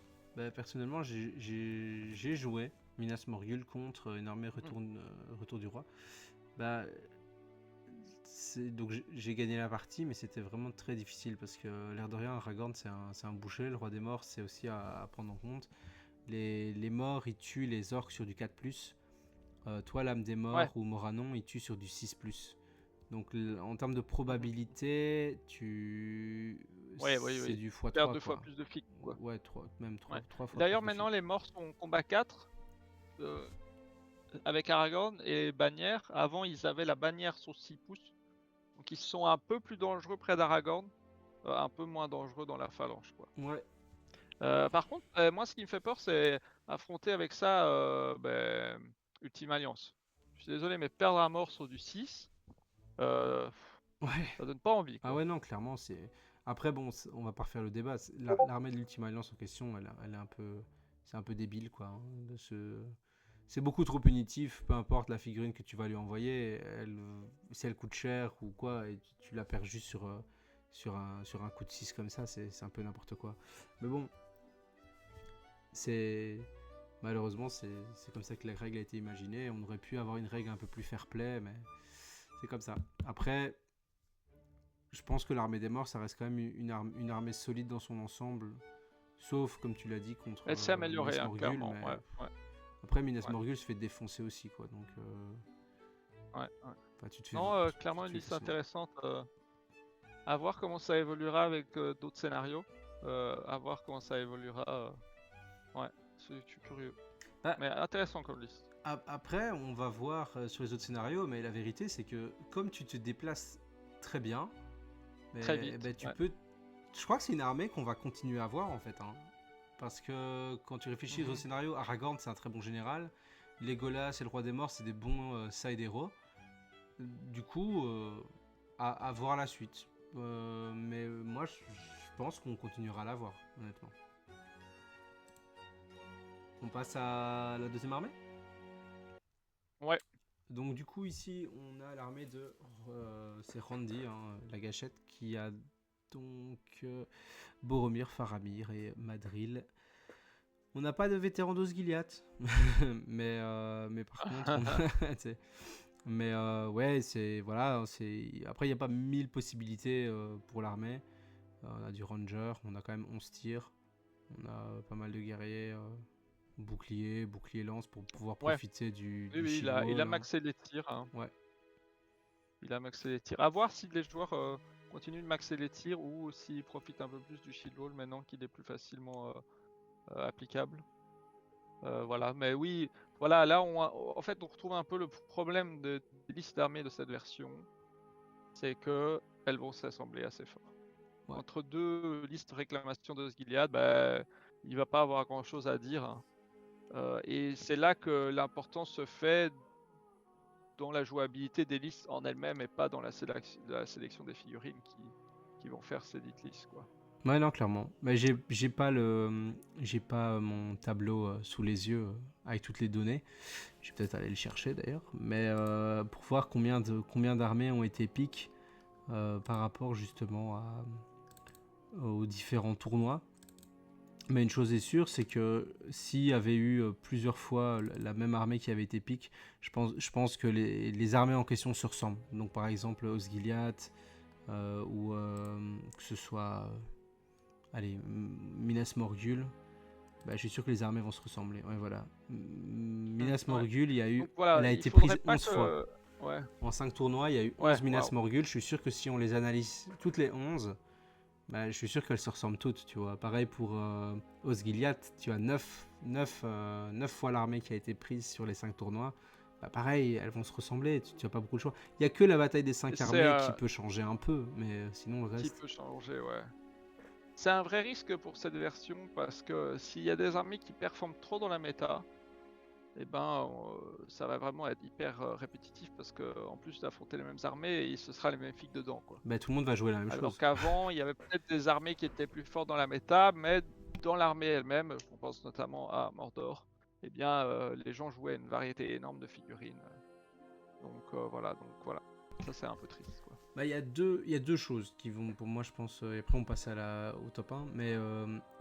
Personnellement, j'ai joué Minas Morgul contre une armée retour du roi. Donc j'ai gagné la partie, mais c'était vraiment très difficile parce que l'air de rien, Aragorn c'est un boucher, le roi des morts c'est aussi à prendre en compte. Les morts ils tuent les orques sur du 4+. Toi, l'âme des morts ou Moranon, ils tuent sur du 6+. Donc en termes de probabilité, c'est du x3.
Perdre 2 fois plus de figue.
Ouais, 3 fois.
D'ailleurs, maintenant les morts sont combat 4 avec Aragorn et bannière. Avant, ils avaient la bannière sur 6 pouces. Donc ils sont un peu plus dangereux près d'Aragorn, un peu moins dangereux dans la phalange. Quoi.
Ouais.
Par contre, moi ce qui me fait peur, c'est affronter avec ça Ultime Alliance. Je suis désolé, mais perdre un mort sur du 6, ça donne pas envie. Quoi.
Ah ouais, non, clairement, c'est... Après, bon, on va pas refaire le débat. L'armée de l'Ultime Alliance en question, elle est un peu... C'est un peu débile, quoi. Hein, c'est beaucoup trop punitif, peu importe la figurine que tu vas lui envoyer. Si elle coûte cher ou quoi, et tu la perds juste sur un coup de 6 comme ça, c'est un peu n'importe quoi. Mais bon, malheureusement, c'est comme ça que la règle a été imaginée. On aurait pu avoir une règle un peu plus fair-play, mais c'est comme ça. Après, je pense que l'armée des morts, ça reste quand même une armée solide dans son ensemble. Sauf, comme tu l'as dit, contre
elle s'est améliorée,
Minas Morgul,
clairement.
mais...
Ouais.
Après, Minas Morgul se fait défoncer aussi, quoi. Donc,
ouais.
Tu te fais
clairement une liste intéressante. À voir comment ça évoluera avec d'autres scénarios. À voir comment ça évoluera. Ouais, je suis curieux.
Bah,
Mais intéressant comme liste.
après, on va voir sur les autres scénarios, mais la vérité, c'est que comme tu te déplaces très bien,
Très
mais,
vite.
tu
Ouais.
peux. Je crois que c'est une armée qu'on va continuer à voir en fait, hein. Parce que quand tu réfléchis aux
Mhm.
scénarios, Aragorn c'est un très bon général, Legolas et le Roi des Morts c'est des bons side héros. Du coup, à voir la suite. Mais moi je pense qu'on continuera à la voir, honnêtement. On passe à la deuxième armée.
Ouais.
Donc du coup ici on a l'armée de c'est Randy, hein, la gâchette, qui a donc Boromir, Faramir et Madril. On n'a pas de vétéran d'Osgiliath, mais par contre, on a, mais ouais, c'est voilà, c'est après il n'y a pas 1000 possibilités pour l'armée. On a du ranger, on a quand même 11 tirs, on a pas mal de guerriers, bouclier lance pour pouvoir
Ouais.
profiter
Oui,
du
oui,
shield
il a
wall, hein.
maxé les tirs. Hein.
Ouais.
Il a maxé les tirs. À voir si les joueurs continuent de maxer les tirs ou s'ils profitent un peu plus du shield wall maintenant qu'il est plus facilement applicable. Voilà, mais oui, voilà, là en fait on retrouve un peu le problème des listes d'armées de cette version, c'est que elles vont s'assembler assez fort.
Ouais.
Entre deux listes réclamation de Gilead, bah, il va pas avoir grand chose à dire. Hein. Et c'est là que l'importance se fait dans la jouabilité des listes en elles-mêmes et pas dans la sélection des figurines qui vont faire ces listes, quoi.
Ouais, non, clairement. Mais j'ai pas mon tableau sous les yeux avec toutes les données. Je vais peut-être aller le chercher d'ailleurs. Mais pour voir combien d'armées ont été épiques par rapport justement aux différents tournois. Mais une chose est sûre, c'est que s'il y avait eu plusieurs fois la même armée qui avait été épique, je pense que les armées en question se ressemblent. Donc par exemple Osgiliath, ou que ce soit allez, Minas Morgul, bah, je suis sûr que les armées vont se ressembler. Ouais, voilà. Minas
Ouais.
Morgul,
Donc
elle
voilà,
a
il
été
faudrait
prise
pas
11 fois.
que... Ouais,
En 5 tournois, il y a eu
ouais,
11 Minas
waouh.
Morgul. Je suis sûr que si on les analyse toutes les 11, bah, je suis sûr qu'elles se ressemblent toutes, tu vois. Pareil pour Osgiliath, tu as 9 fois l'armée qui a été prise sur les 5 tournois. Bah, pareil, elles vont se ressembler, tu n'as pas beaucoup de choix. Il n'y a que la bataille des
Et
5
c'est
armées qui peut changer un peu, mais sinon le
qui
reste...
peut changer, ouais. C'est un vrai risque pour cette version parce que s'il y a des armées qui performent trop dans la méta, eh ben, ça va vraiment être hyper répétitif parce que en plus d'affronter les mêmes armées, ce sera les mêmes figues dedans, quoi.
Bah, tout le monde va jouer la même
Alors
chose.
qu'avant, il y avait peut-être des armées qui étaient plus fortes dans la méta, mais dans l'armée elle-même, on pense notamment à Mordor, eh bien, les gens jouaient une variété énorme de figurines. Donc voilà, ça c'est un peu triste, quoi.
Bah, il y a deux choses qui vont, pour moi, je pense, et après on passe au top 1, mais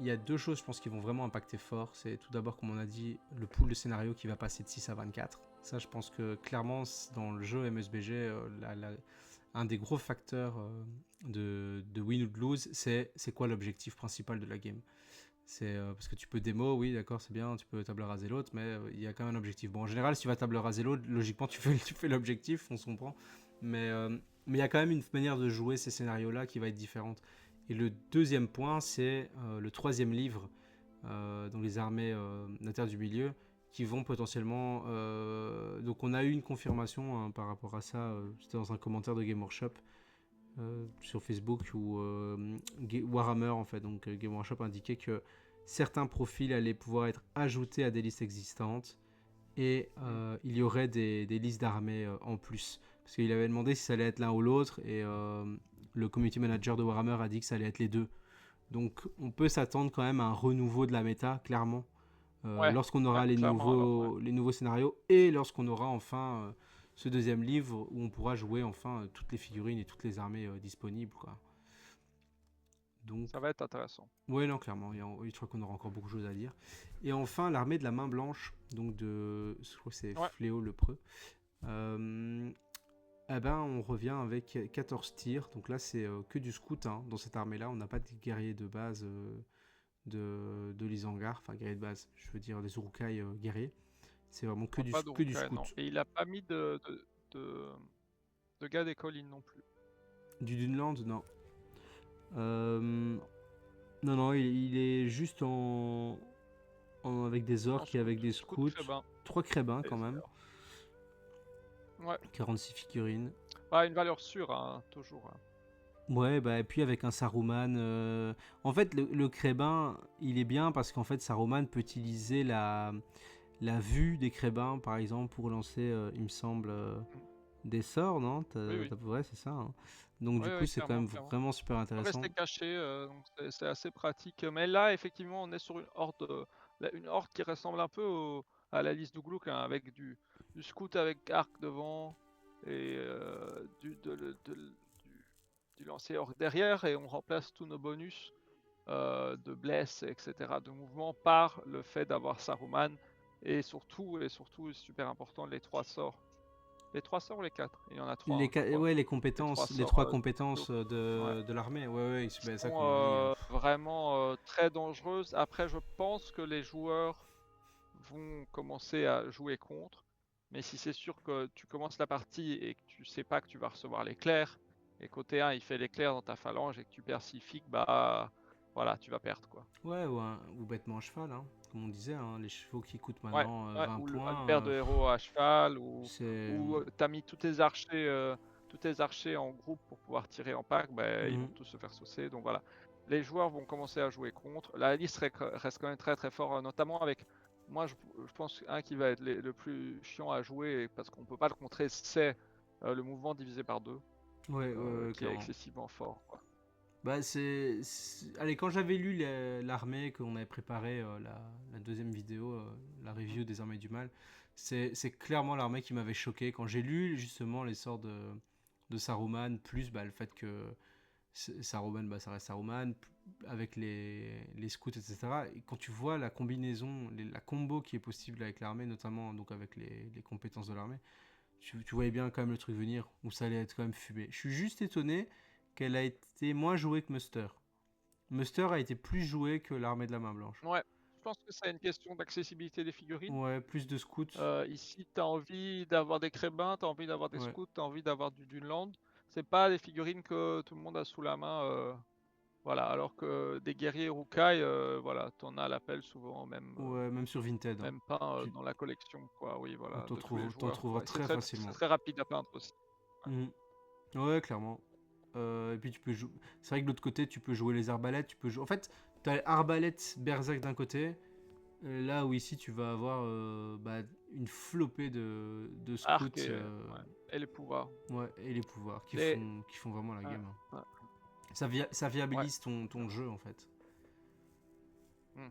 il y a deux choses, je pense, qui vont vraiment impacter fort. C'est tout d'abord, comme on a dit, le pool de scénario qui va passer de 6 à 24. Ça, je pense que clairement, dans le jeu MSBG, un des gros facteurs de win ou de lose, c'est quoi l'objectif principal de la game. C'est parce que tu peux démo, oui, d'accord, c'est bien, tu peux table raser l'autre, mais il y a quand même un objectif. Bon, en général, si tu vas table raser l'autre, logiquement, tu fais l'objectif, on se comprend. Mais il y a quand même une manière de jouer ces scénarios-là qui va être différente. Et le deuxième point, c'est le troisième livre, donc les armées notaires du milieu, qui vont potentiellement... donc on a eu une confirmation hein, par rapport à ça, c'était dans un commentaire de Game Workshop, sur Facebook où Warhammer en fait, donc Game Workshop indiquait que certains profils allaient pouvoir être ajoutés à des listes existantes et il y aurait des listes d'armées en plus. Parce qu'il avait demandé si ça allait être l'un ou l'autre et le community manager de Warhammer a dit que ça allait être les deux. Donc on peut s'attendre quand même à un renouveau de la méta, clairement,
Ouais,
lorsqu'on
ouais,
aura
clairement alors, ouais.
les nouveaux scénarios et lorsqu'on aura enfin ce deuxième livre où on pourra jouer enfin toutes les figurines et toutes les armées disponibles, quoi. Donc,
Ça va être intéressant.
ouais, non, clairement, je crois qu'on aura encore beaucoup de choses à dire. Et enfin, l'armée de la main blanche, donc je crois que c'est
Ouais,
Fléau le Preux. Eh ben, on revient avec 14 tirs. Donc là, c'est que du scout hein, dans cette armée-là. On n'a pas de guerriers de base de l'Isangar, enfin guerriers de base, je veux dire des Urukai guerriers. C'est vraiment
on voit pas
que du
d'Urukai, non.
scout.
Et il a pas mis de gars des collines non plus.
Du Dunland, non. Euh, Non, non, il est juste avec des
En
orques et avec des
scout
scouts.
Crébin.
3 crébins
Et
quand même.
ouais.
46 figurines.
Pas une valeur sûre, hein, toujours. Hein.
Ouais, bah, et puis avec un Saruman. En fait, le crébin, il est bien parce qu'en fait, Saruman peut utiliser la vue des crébins, par exemple, pour lancer, il me semble,
Mm.
des sorts, non?
Oui, oui.
Ouais, c'est ça, hein. Donc,
Oui,
du coup,
oui,
c'est quand
clairement,
même
clairement.
vraiment super
On peut
intéressant.
rester caché, donc c'est assez pratique. Mais là, effectivement, on est sur une horde, une horde qui ressemble un peu à la liste d'Ugluk, hein, avec du scout avec arc devant et du lancer orc derrière, et on remplace tous nos bonus de bless, etc., de mouvement par le fait d'avoir Saruman, et surtout, super important, les 3 sorts. Les 3 sorts ou les 4? Il y en a 3, hein, je crois.
Ouais, les
Les 3
compétences, les
sorts
3
d'Ugluk.
compétences
Ouais.
de l'armée. Ouais, ouais,
Qui
bah, ça,
sont
comme on dit.
vraiment très dangereuses. Après, je pense que les joueurs vont commencer à jouer contre. Mais si c'est sûr que tu commences la partie et que tu sais pas que tu vas recevoir l'éclair, et côté 1 il fait l'éclair dans ta phalange et que tu perds Sylphique, bah voilà, tu vas perdre quoi.
Ouais, ou bêtement un cheval, hein. Comme on disait, hein, les chevaux qui coûtent
Ouais,
maintenant
ouais,
20
ou une
points,
paire de héros à cheval,
c'est.
ou t'as mis tous tes archers en groupe pour pouvoir tirer en pack, bah, ils vont tous se faire saucer. Donc voilà, les joueurs vont commencer à jouer contre. La liste reste quand même très très fort, notamment avec, moi je pense un qui va être le plus chiant à jouer parce qu'on peut pas le contrer, c'est le mouvement divisé par 2,
Ouais, ouais,
qui est
clairement.
excessivement fort, quoi.
Bah, Allez, quand j'avais lu l'armée, qu'on avait préparé la deuxième vidéo, la
Mm.
review des armées du mal, c'est clairement l'armée qui m'avait choqué. Quand j'ai lu justement les sorts de Saruman, plus bah, le fait que Saruman, bah, ça reste Saruman, avec les scouts, etc. Et quand tu vois la combinaison, la combo qui est possible avec l'armée, notamment donc avec les compétences de l'armée, tu voyais bien quand même le truc venir, où ça allait être quand même fumé. Je suis juste étonné qu'elle a été moins jouée que Muster. Muster a été plus joué que l'armée de la main blanche.
Ouais, je pense que c'est une question d'accessibilité des figurines.
Ouais, plus de scouts.
Ici, tu as envie d'avoir des crébins, tu as envie d'avoir des
Ouais.
scouts, tu as envie d'avoir du Dunland. C'est pas des figurines que tout le monde a sous la main. Voilà, alors que des guerriers Rukai, voilà, t'en as à l'appel souvent,
Ouais, même sur Vinted, hein.
même peint
Tu
dans la collection, quoi. Oui, voilà, de tous les
t'en
joueurs,
trouveras
quoi. Et
très
c'est
facilement.
très rapide à peindre aussi. Ouais.
Mhm. Ouais, clairement. Et puis tu peux jouer. C'est vrai que de l'autre côté, tu peux jouer les arbalètes. Tu peux jouer. En fait, t'as arbalète berserk d'un côté. Là où ici, tu vas avoir bah, une flopée de scouts.
Arc ouais, et les pouvoirs.
Ouais, et les pouvoirs
Les...
qui font vraiment la
Ouais,
game, hein.
ouais,
Ça
ouais,
viabilise ton
clairement.
jeu en fait.
Mhm.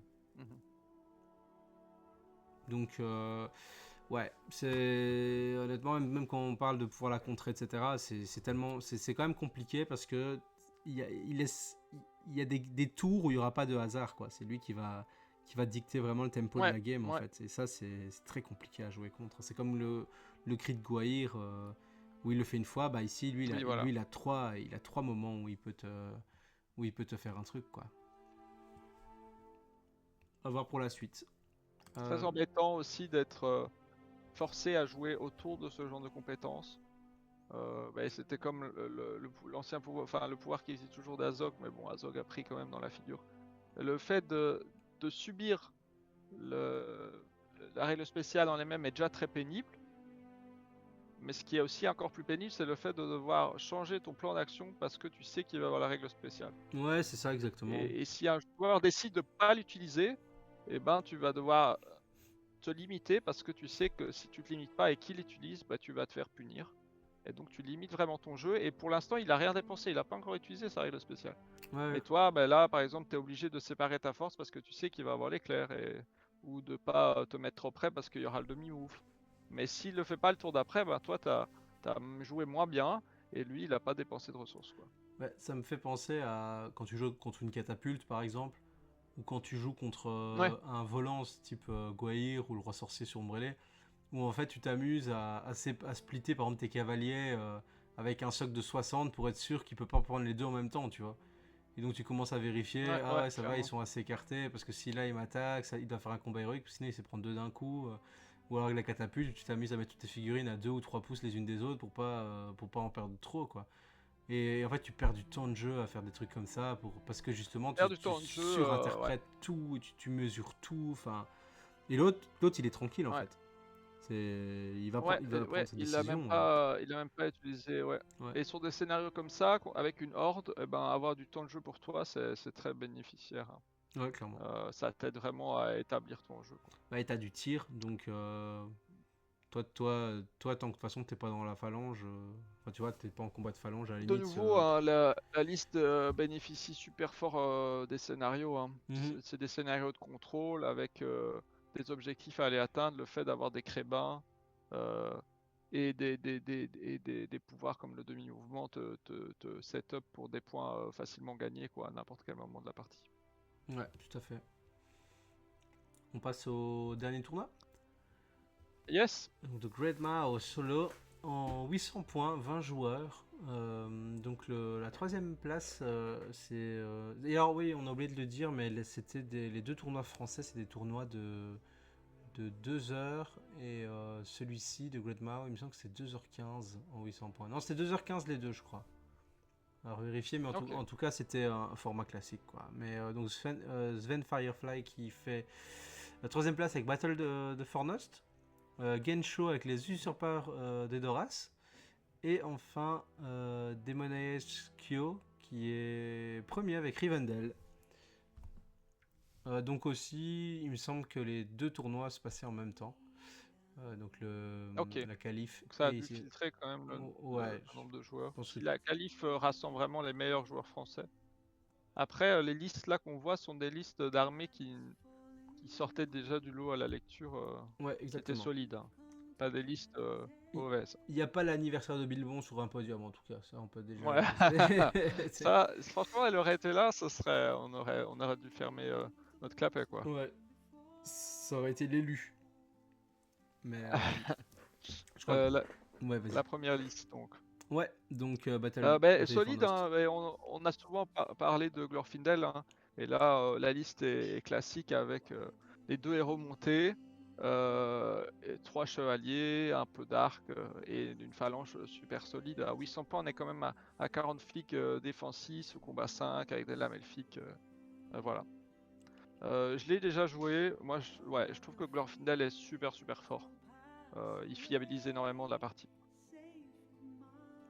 Donc, ouais, c'est honnêtement, même quand on parle de pouvoir la contrer, etc., c'est tellement, c'est quand même compliqué parce que il y a des tours où il y aura pas de hasard, quoi. C'est lui qui va dicter vraiment le tempo de
Ouais,
la game, en
ouais.
fait. Et ça, c'est très compliqué à jouer contre. C'est comme le cri de Gwaihir, où il le fait une fois. Bah ici,
Oui, voilà.
il a trois moments où il peut te faire un truc, quoi. À voir pour la suite.
Très embêtant aussi d'être forcé à jouer autour de ce genre de compétences. Bah, c'était comme l'ancien pouvoir, enfin le pouvoir qui existe toujours d'Azog, mais bon, Azog a pris quand même dans la figure. Le fait de subir la règle spéciale en elle-même est déjà très pénible, mais ce qui est aussi encore plus pénible, c'est le fait de devoir changer ton plan d'action parce que tu sais qu'il va y avoir la règle spéciale.
Ouais, c'est ça exactement.
Et si un joueur décide de ne pas l'utiliser, eh ben, tu vas devoir te limiter parce que tu sais que si tu te limites pas et qu'il l'utilise, bah, tu vas te faire punir. Et donc tu limites vraiment ton jeu. Et pour l'instant, il a rien dépensé, il a pas encore utilisé sa règle spéciale.
Ouais,
Mais toi, bah, là, par exemple, tu es obligé de séparer ta force parce que tu sais qu'il va avoir l'éclair, ou de pas te mettre trop près parce qu'il y aura le demi-move. Mais s'il le fait pas le tour d'après, bah, toi, tu as joué moins bien et lui, il a pas dépensé de ressources, quoi.
ouais, ça me fait penser à quand tu joues contre une catapulte, par exemple, ou quand tu joues contre
Ouais,
un volant type Gwaihir ou le roi sorcier sur Ombrelé, où en fait tu t'amuses à splitter par exemple tes cavaliers avec un soc de 60 pour être sûr qu'il peut pas prendre les deux en même temps, tu vois. Et donc tu commences à vérifier,
ouais,
ah
ouais,
ouais, ça va, ils
clairement.
sont assez écartés, parce que si là il m'attaque, il doit faire un combat héroïque, sinon il sait prendre deux d'un coup. Ou alors avec la catapulte, tu t'amuses à mettre toutes tes figurines à 2 ou 3 pouces les unes des autres pour pas en perdre trop, quoi. Et en fait, tu perds du temps de jeu à faire des trucs comme ça parce que justement,
Faire du
tu
temps de jeu, ouais.
surinterprètes tout, tu mesures tout. Enfin, et l'autre, il est tranquille en
Ouais.
fait. Il va
Ouais,
prendre sa
il
décision.
l'a même pas utilisé, ouais.
Ouais,
Et sur des scénarios comme ça, avec une horde, eh ben, avoir du temps de jeu pour toi, c'est très bénéficiaire, hein.
ouais, clairement.
Ça t'aide vraiment à établir ton jeu, quoi.
Bah, et t'as du tir, donc toi, tant que de toute façon t'es pas dans la phalange, enfin tu vois, t'es pas en combat de phalange à la
De
limite.
nouveau, hein, la liste bénéficie super fort des scénarios, hein.
Mhm.
C'est des scénarios de contrôle avec des objectifs à aller atteindre, le fait d'avoir des crébins euh, et des pouvoirs comme le demi-mouvement te set up pour des points facilement gagnés, quoi, à n'importe quel moment de la partie.
Ouais, tout à fait. On passe au dernier tournoi.
Yes!
Donc, The Great Mao solo en 800 points, 20 joueurs. Donc la troisième place, c'est... Et alors oui, on a oublié de le dire, mais c'était les deux tournois français, c'est des tournois de 2 heures. Et celui-ci, de Great Mao, il me semble que c'est 2h15 en 800 points. Non, c'était 2h15 les deux, je crois. À vérifier, mais
Ok.
en tout cas, c'était un format classique, quoi. Mais donc Sven Firefly qui fait la troisième place avec Battle de Fornost. Gensho avec les usurpeurs d'Edoras. Et enfin, Demonaeus Kyo qui est premier avec Rivendell. Donc aussi, il me semble que les deux tournois se passaient en même temps. Donc
Ok.
la qualif
Donc ça a
et
dû
ici.
filtrer quand même
Ouais,
le nombre de
je
joueurs.
pense que...
Si la qualif rassemble vraiment les meilleurs joueurs français. Après, les listes là qu'on voit sont des listes d'armées qui sortaient déjà du lot à la lecture,
Ouais,
qui étaient
exactement.
solides, hein. Pas des listes
Il
mauvaises.
n'y a pas l'anniversaire de Bilbon sur un podium en tout cas, ça on peut déjà
Ouais.
c'est-
Ça, franchement, elle aurait été là, on aurait dû fermer notre clapet, quoi.
Ouais, ça aurait été l'élu. Mais je crois que...
Euh, la,
Ouais, vas-y.
la première liste, donc.
Ouais, donc Battle for
Solide,
Lost.
hein, mais on a souvent parlé de Glorfindel, hein, et là, la liste est classique avec les deux héros montés, et 3 chevaliers, un peu d'arc et une phalange super solide. À 800 points, on est quand même à 40 flics défensifs, au combat 5 avec des lames elfiques. Voilà. Je l'ai déjà joué. Moi, ouais, je trouve que Glorfindel est super super fort. Il fiabilise énormément de la partie.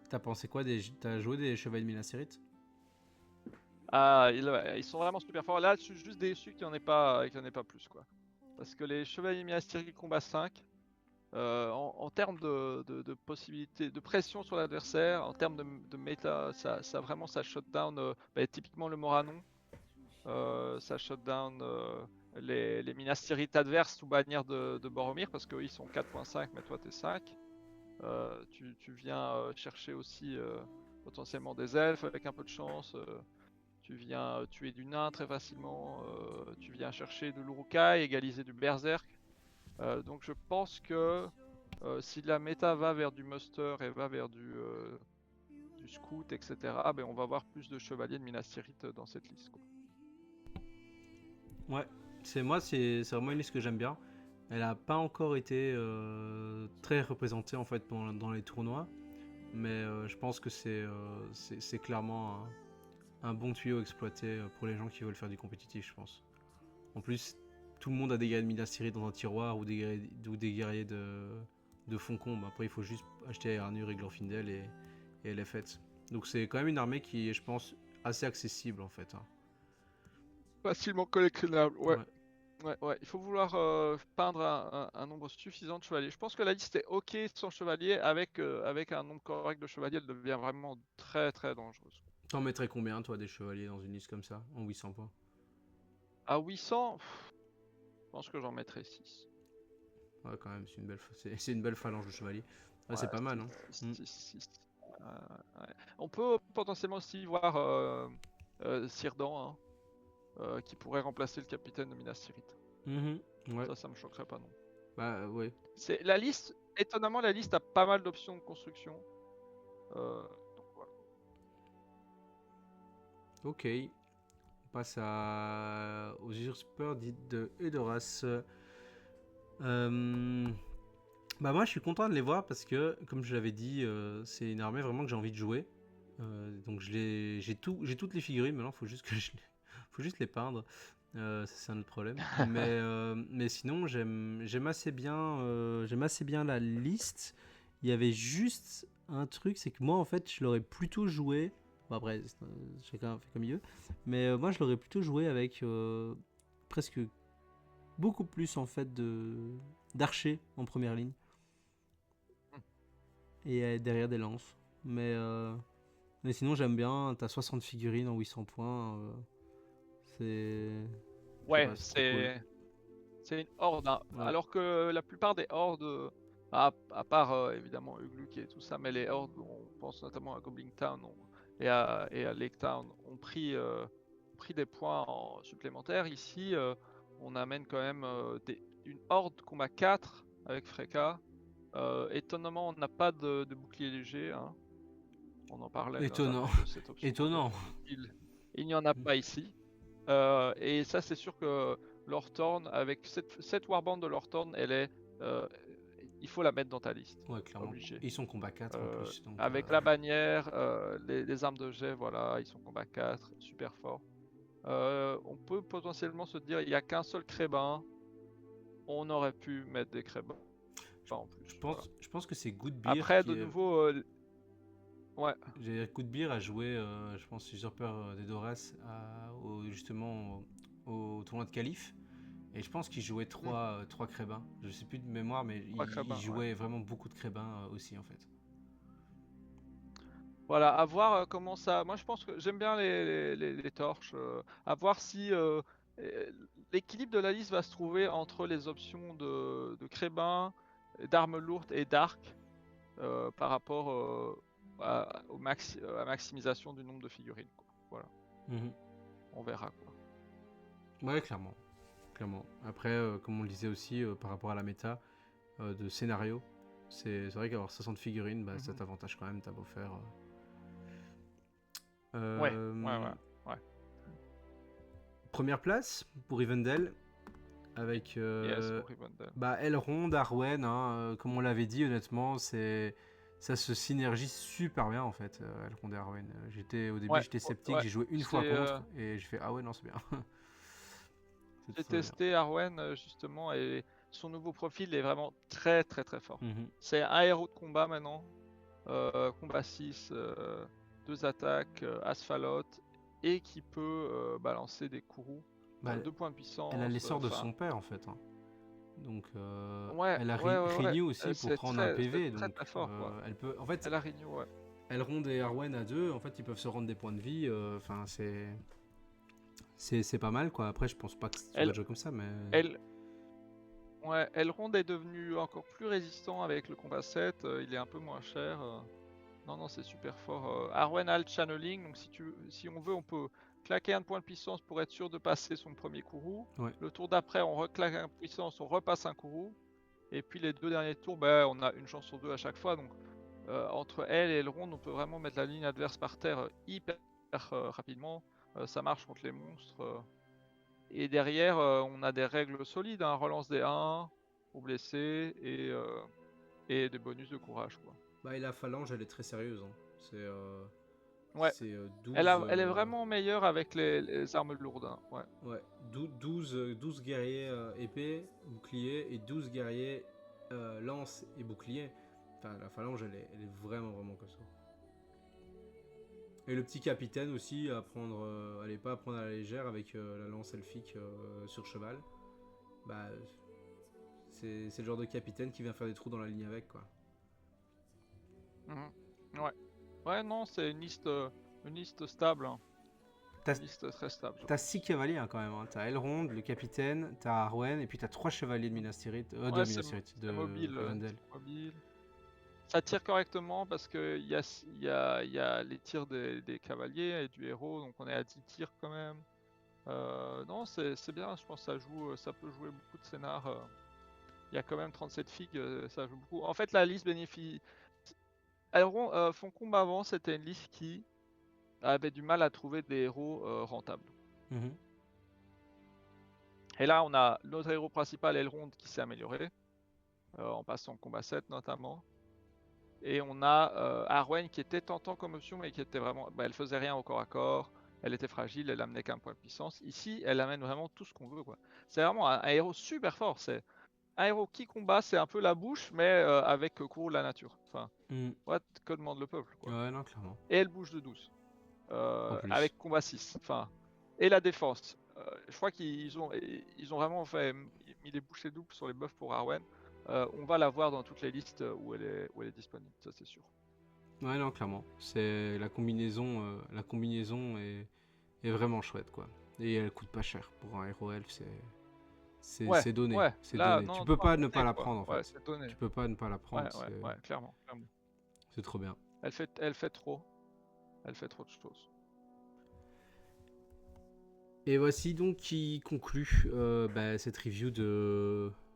T'as pensé quoi T'as joué des Chevaliers de Minas Tirith?
Ah, ouais, ils sont vraiment super forts. Là, je suis juste déçu qu'il n'y en ait pas plus, quoi. Parce que les Chevaliers Minas Tirith combat 5, en termes de possibilités, de pression sur l'adversaire, en termes de méta, vraiment ça shutdown typiquement le Moranon, ça shutdown les Minas Tirith adverses sous bannière de Boromir, parce qu'eux ils sont 4.5, mais toi t'es 5. Tu viens chercher aussi potentiellement des elfes avec un peu de chance. Tu viens tuer du nain très facilement. Tu viens chercher de l'Urukai, égaliser du berserk. Donc je pense que si la méta va vers du muster et va vers du scout, etc., ben on va avoir plus de chevaliers de Minas Tirith dans cette liste, quoi.
Ouais, c'est vraiment une liste que j'aime bien. Elle a pas encore été très représentée en fait dans les tournois, mais je pense que c'est clairement un bon tuyau exploité pour les gens qui veulent faire du compétitif, je pense. En plus, tout le monde a des guerriers de Minas Tirith dans un tiroir ou des guerriers de Foncombe. Après, il faut juste acheter Arnur et Glorfindel et elle est faite. Donc c'est quand même une armée qui est, je pense, assez accessible en fait, hein.
Facilement collectionnable, ouais.
Ouais.
Ouais. Il faut vouloir peindre un nombre suffisant de chevaliers. Je pense que la liste est ok sans chevalier, avec un nombre correct de chevaliers, elle devient vraiment très très dangereuse.
T'en mettrais combien, toi, des chevaliers dans une liste comme ça, en 800 points?
À 800, je pense que j'en mettrais 6.
Ouais, quand même, c'est une belle phalange de chevaliers. Ouais,
Ouais,
c'est pas mal, hein.
6. Ouais. On peut potentiellement aussi voir Círdan, hein, qui pourrait remplacer le capitaine de Minas Tirith.
Mhm. Ouais,
Ça me choquerait pas, non.
bah ouais.
C'est la liste. Étonnamment, la liste a pas mal d'options de construction. Donc voilà.
Ok. On passe aux usurpeurs dites de Edoras. Bah moi, je suis content de les voir parce que, comme je l'avais dit, c'est une armée vraiment que j'ai envie de jouer. Donc j'ai toutes les figurines. Maintenant, faut juste faut juste les peindre. Ça, c'est un autre problème. Mais sinon, j'aime assez bien la liste. Il y avait juste un truc, c'est que moi, en fait, je l'aurais plutôt joué. Bon, après, chacun fait comme il veut. Mais moi, je l'aurais plutôt joué avec presque beaucoup plus, en fait, d'archers en première ligne. Et derrière des lances. Mais sinon, j'aime bien. T'as 60 figurines en 800 points. C'est. Je sais
Ouais,
pas, c'est trop cool.
c'est une horde, hein.
Ouais.
Alors que la plupart des hordes, à part évidemment Ugluk et tout ça, mais les hordes, on pense notamment à Goblin Town et à Lake Town, ont pris des points supplémentaires. Ici, on amène quand même une horde combat 4 avec Freka. Étonnamment, on n'a pas de bouclier léger, hein. On en parlait
Étonnant.
notamment de cette option
Étonnant.
complètement inutile. Il n'y en a pas ici. Et ça, c'est sûr que Lorthorn, avec cette warband de Lorthorn, il faut la mettre dans ta liste.
Ouais, clairement.
Obligé.
Ils sont combat 4 en plus. Donc,
Avec la bannière, les armes de jet, voilà, ils sont combat 4, super fort. On peut potentiellement se dire, il n'y a qu'un seul crébin. On aurait pu mettre des crébins en plus. Voilà.
je pense que c'est Goodbeer
Après,
qui
de
est.
nouveau, ouais.
Goodbeer a joué, je pense, Usurper des Doras justement au tournoi de Calife. Et je pense qu'il jouait trois crébins. Je sais plus de mémoire, mais
Trois
il
crébins, ouais.
jouait vraiment beaucoup de crébins aussi, en fait.
Voilà, à voir comment ça. Moi, je pense que j'aime bien les torches. À voir si l'équilibre de la liste va se trouver entre les options de crébin, d'armes lourdes et d'arc par rapport à maximisation du nombre de figurines, quoi. Voilà, on verra, quoi.
Ouais, clairement. Clairement. Après, comme on le disait aussi, par rapport à la méta de scénario, c'est vrai qu'avoir 60 figurines, bah, ça t'avantage quand même, t'as beau faire.
Ouais.
Première place pour Rivendell, avec
Yes, pour Rivendell.
Elrond, Arwen, hein, comme on l'avait dit, honnêtement, ça se synergise super bien en fait, Elrond et Arwen. Au début, j'étais sceptique, j'ai joué une fois contre et j'ai fait ah ouais, non, c'est bien.
J'ai testé Arwen justement et son nouveau profil est vraiment très très très fort. C'est un héros de combat maintenant. Combat 6, 2 attaques, Asphalot, et qui peut balancer des courroux. 2 points de puissance.
Elle a les sorts de son père en fait. Hein. Donc elle a
ouais.
Renew aussi pour prendre un PV.
Très,
Donc
très fort, quoi.
elle peut. En fait,
Elle a Renew, ouais.
Elrond et Arwen à deux, en fait, ils peuvent se rendre des points de vie. Enfin, c'est pas mal quoi. Après, je pense pas que tu vas jouer comme ça, mais.
Elrond est devenu encore plus résistant avec le combat 7. Il est un peu moins cher. Non, c'est super fort. Arwen a le channeling, donc si on veut, on peut claquer un point de puissance pour être sûr de passer son premier courroux.
Ouais.
Le tour d'après, on reclaque un puissance, on repasse un courroux. Et puis les 2 derniers tours, on a une chance sur 2 à chaque fois. Donc entre elle et Elrond, on peut vraiment mettre la ligne adverse par terre hyper rapidement. Ça marche contre les monstres. Et derrière, on a des règles solides, hein, relance des 1 pour blesser et des bonus de courage, quoi.
Et la phalange, elle est très sérieuse. Hein.
Ouais.
C'est 12.
Elle est vraiment meilleure avec les armes lourdes, hein.
Ouais. 12 guerriers épée, bouclier, et 12 guerriers lance et bouclier. Enfin, la phalange, elle est vraiment, vraiment comme ça. Et le petit capitaine aussi, allez pas à prendre à la légère avec la lance elfique sur cheval. C'est le genre de capitaine qui vient faire des trous dans la ligne avec, quoi.
Ouais. Ouais, non, c'est une liste stable. Hein. Une liste très stable.
T'as 6 cavaliers hein, quand même. Hein. T'as Elrond, le capitaine, t'as Arwen, et puis t'as 3 chevaliers de Minas Tirith. De
mobile.
Rivendell.
Mobile. Ça tire correctement parce qu'il y a les tirs des cavaliers et du héros, donc on est à 10 tirs quand même. Non, c'est bien, je pense que ça peut jouer beaucoup de scénar. Il y a quand même 37 figues, ça joue beaucoup. En fait, la liste bénéficie. Fond combat avant, c'était une liste qui avait du mal à trouver des héros rentables. Et là, on a notre héros principal, Elrond, qui s'est amélioré, en passant combat 7 notamment. Et on a Arwen qui était tentant comme option, mais qui était vraiment. Bah, elle faisait rien au corps à corps, elle était fragile, elle amenait qu'un point de puissance. Ici, elle amène vraiment tout ce qu'on veut, quoi. C'est vraiment un héros super fort. C'est un héros qui combat, c'est un peu la bouche, mais avec cours la nature. Enfin,
Hmm.
what que demande le peuple, quoi.
Ouais, non, clairement.
Et elle bouge de 12.
En plus.
Avec combat 6. Enfin, et la défense. Je crois ils ont vraiment mis les bouchées doubles sur les buffs pour Arwen. On va la voir dans toutes les listes où elle est disponible, ça c'est sûr.
Ouais, non, clairement. C'est la combinaison est vraiment chouette, quoi. Et elle coûte pas cher pour un héros elfe,
Ouais,
c'est donné,
ouais,
c'est
là,
donné.
non,
Tu
non,
peux
à
pas ne pas
monter,
la
quoi.
prendre en
Ouais,
fait.
c'est donné.
Tu peux pas ne pas la
Ouais,
prendre,
ouais, ouais, clairement, clairement.
c'est trop bien.
Elle fait trop. Elle fait trop de choses.
Et voici donc qui conclut cette review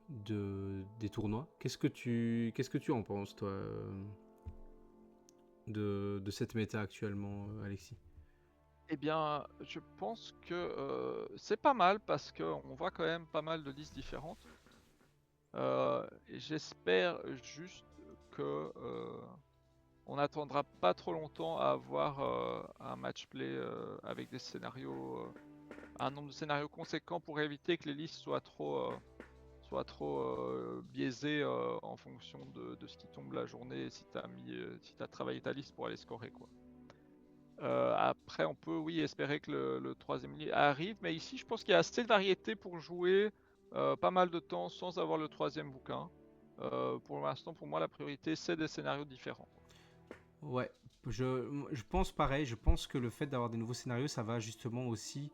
des tournois. Qu'est-ce que tu en penses, toi, de cette méta actuellement, Alexis?
Eh bien, je pense que c'est pas mal parce qu'on voit quand même pas mal de listes différentes. Et j'espère juste que on n'attendra pas trop longtemps à avoir un match play avec des scénarios, un nombre de scénarios conséquent pour éviter que les listes soient trop biaisées en fonction de ce qui tombe la journée, si t'as travaillé ta liste pour aller scorer, quoi. Après, on peut, oui, espérer que le troisième lit arrive, mais ici, je pense qu'il y a assez de variété pour jouer pas mal de temps sans avoir le troisième bouquin. Pour l'instant, pour moi, la priorité, c'est des scénarios différents.
Ouais, je pense pareil. Je pense que le fait d'avoir des nouveaux scénarios, ça va justement aussi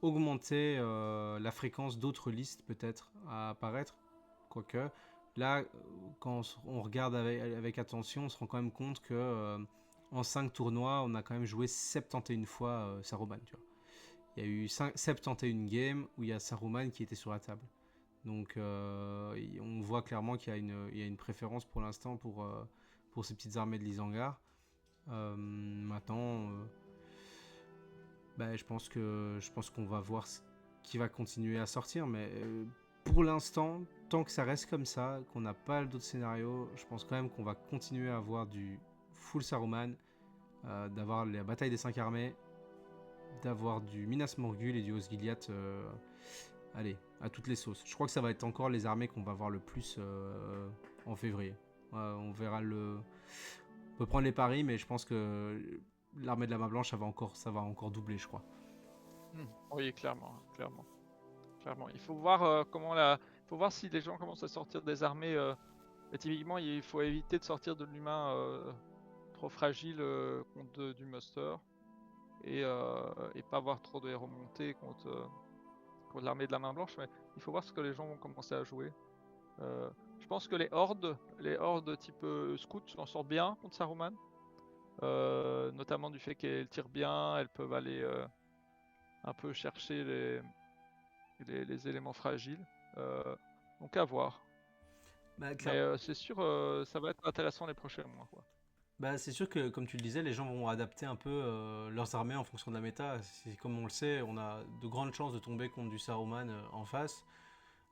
augmenter la fréquence d'autres listes peut-être à apparaître. Quoique, là, quand on regarde avec attention, on se rend quand même compte que en 5 tournois, on a quand même joué 71 fois Saruman. Tu vois. Il y a eu 71 games où il y a Saruman qui était sur la table. Donc, on voit clairement il y a une préférence pour l'instant pour ces petites armées de Lysangar. Maintenant, je pense qu'on va voir ce qui va continuer à sortir, mais pour l'instant, tant que ça reste comme ça, qu'on n'a pas d'autres scénarios, je pense quand même qu'on va continuer à avoir du full Saruman, d'avoir la bataille des 5 armées, d'avoir du Minas Morgul et du Osgiliath, allez, à toutes les sauces. Je crois que ça va être encore les armées qu'on va voir le plus en février. On verra le. On peut prendre les paris, mais je pense que l'armée de la main blanche, ça va encore doubler, je crois.
Oui, clairement, clairement, clairement. Il faut voir il faut voir si les gens commencent à sortir des armées. Mais typiquement, il faut éviter de sortir de l'humain trop fragile contre du muster et pas avoir trop de héros montés contre l'armée de la main blanche. Mais il faut voir ce que les gens vont commencer à jouer. Je pense que les hordes type scout s'en sortent bien contre Saruman. Notamment du fait qu'elles tirent bien, elles peuvent aller un peu chercher les éléments fragiles. Donc à voir.
Bah,
Mais c'est sûr, ça va être intéressant les prochains mois, quoi.
Bah, c'est sûr que, comme tu le disais, les gens vont adapter un peu leurs armées en fonction de la méta. Comme on le sait, on a de grandes chances de tomber contre du Saruman en face,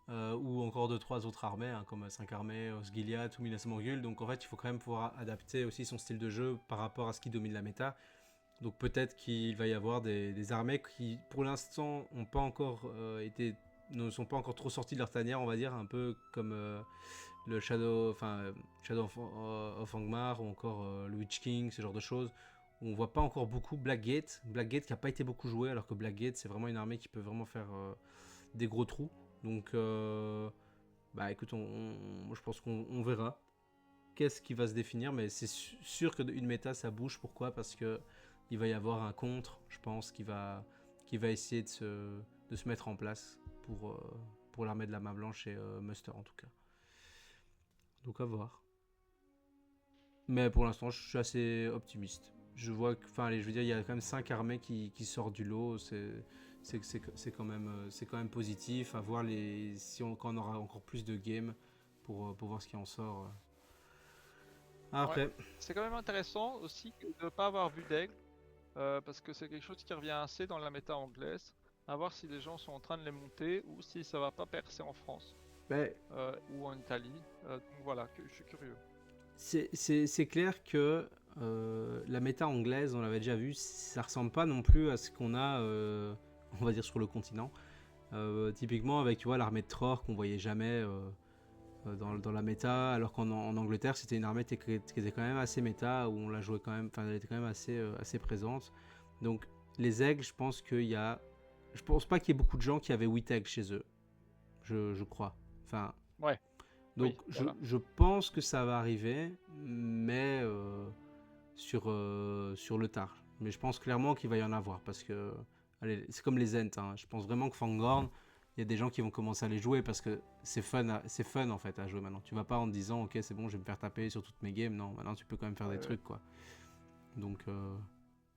ou encore 2-3 autres armées, hein, comme 5 armées, Osgiliath ou Minas Morgul. Donc en fait, il faut quand même pouvoir adapter aussi son style de jeu par rapport à ce qui domine la méta. Donc peut-être qu'il va y avoir des armées qui, pour l'instant, ne sont pas encore trop sorties de leur tanière, on va dire, un peu comme le Shadow of Angmar ou encore le Witch King, ce genre de choses. On voit pas encore beaucoup Blackgate qui a pas été beaucoup joué, alors que Blackgate c'est vraiment une armée qui peut vraiment faire des gros trous. Donc écoute, je pense qu'on verra qu'est-ce qui va se définir, mais c'est sûr que une méta ça bouge. Pourquoi? Parce que il va y avoir un contre, je pense, qui va essayer de se mettre en place pour l'armée de la main blanche et Muster en tout cas. Donc à voir. Mais pour l'instant, je suis assez optimiste. Je vois que, enfin, je veux dire, il y a quand même 5 armées qui sortent du lot. C'est quand même positif. À voir quand on aura encore plus de games pour voir ce qui en sort.
Ouais.
Après,
C'est quand même intéressant aussi de ne pas avoir vu d'aigle, parce que c'est quelque chose qui revient assez dans la méta anglaise. À voir si les gens sont en train de les monter ou si ça va pas percer en France
ben,
ou en Italie. Donc voilà, je suis curieux.
C'est clair que la méta anglaise, on l'avait déjà vu, ça ressemble pas non plus à ce qu'on a, on va dire, sur le continent. Typiquement avec, tu vois, l'armée de Tror qu'on voyait jamais dans la méta, alors qu'en Angleterre, c'était une armée qui était quand même assez méta, où on la jouait quand même, enfin, elle était quand même assez présente. Donc, les aigles, je pense qu'il y a. Je pense pas qu'il y ait beaucoup de gens qui avaient 8 aigles chez eux, je crois. Enfin,
Ouais,
donc
oui, voilà.
je pense que ça va arriver, mais sur le tard. Mais je pense clairement qu'il va y en avoir parce que allez, c'est comme les Ents. Hein. Je pense vraiment que Fangorn, il y a des gens qui vont commencer à les jouer parce que c'est fun en fait à jouer maintenant. Tu vas pas en te disant ok c'est bon je vais me faire taper sur toutes mes games. Non, maintenant tu peux quand même faire des
Ouais,
trucs quoi. Donc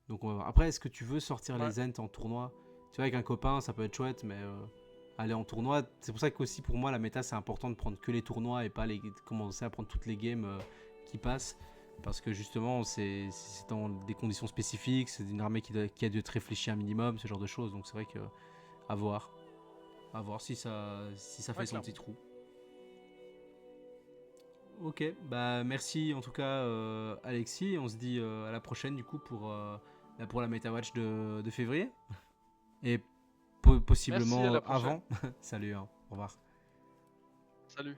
donc on va voir. Après est-ce que tu veux sortir
ouais.
les Ents en tournoi? Tu vois avec un copain ça peut être chouette mais aller en tournoi, c'est pour ça qu'aussi pour moi la méta c'est important de prendre que les tournois et pas commencer à prendre toutes les games qui passent parce que justement c'est dans des conditions spécifiques, c'est une armée qui a dû être réfléchie un minimum, ce genre de choses, donc c'est vrai que à voir, si ça fait
Ouais,
son petit
clairement.
trou. Ok, bah merci en tout cas Alexis, on se dit à la prochaine du coup pour la Meta Watch de février et
Merci, à
possiblement
la prochaine.
avant. Salut, hein, au revoir.
Salut.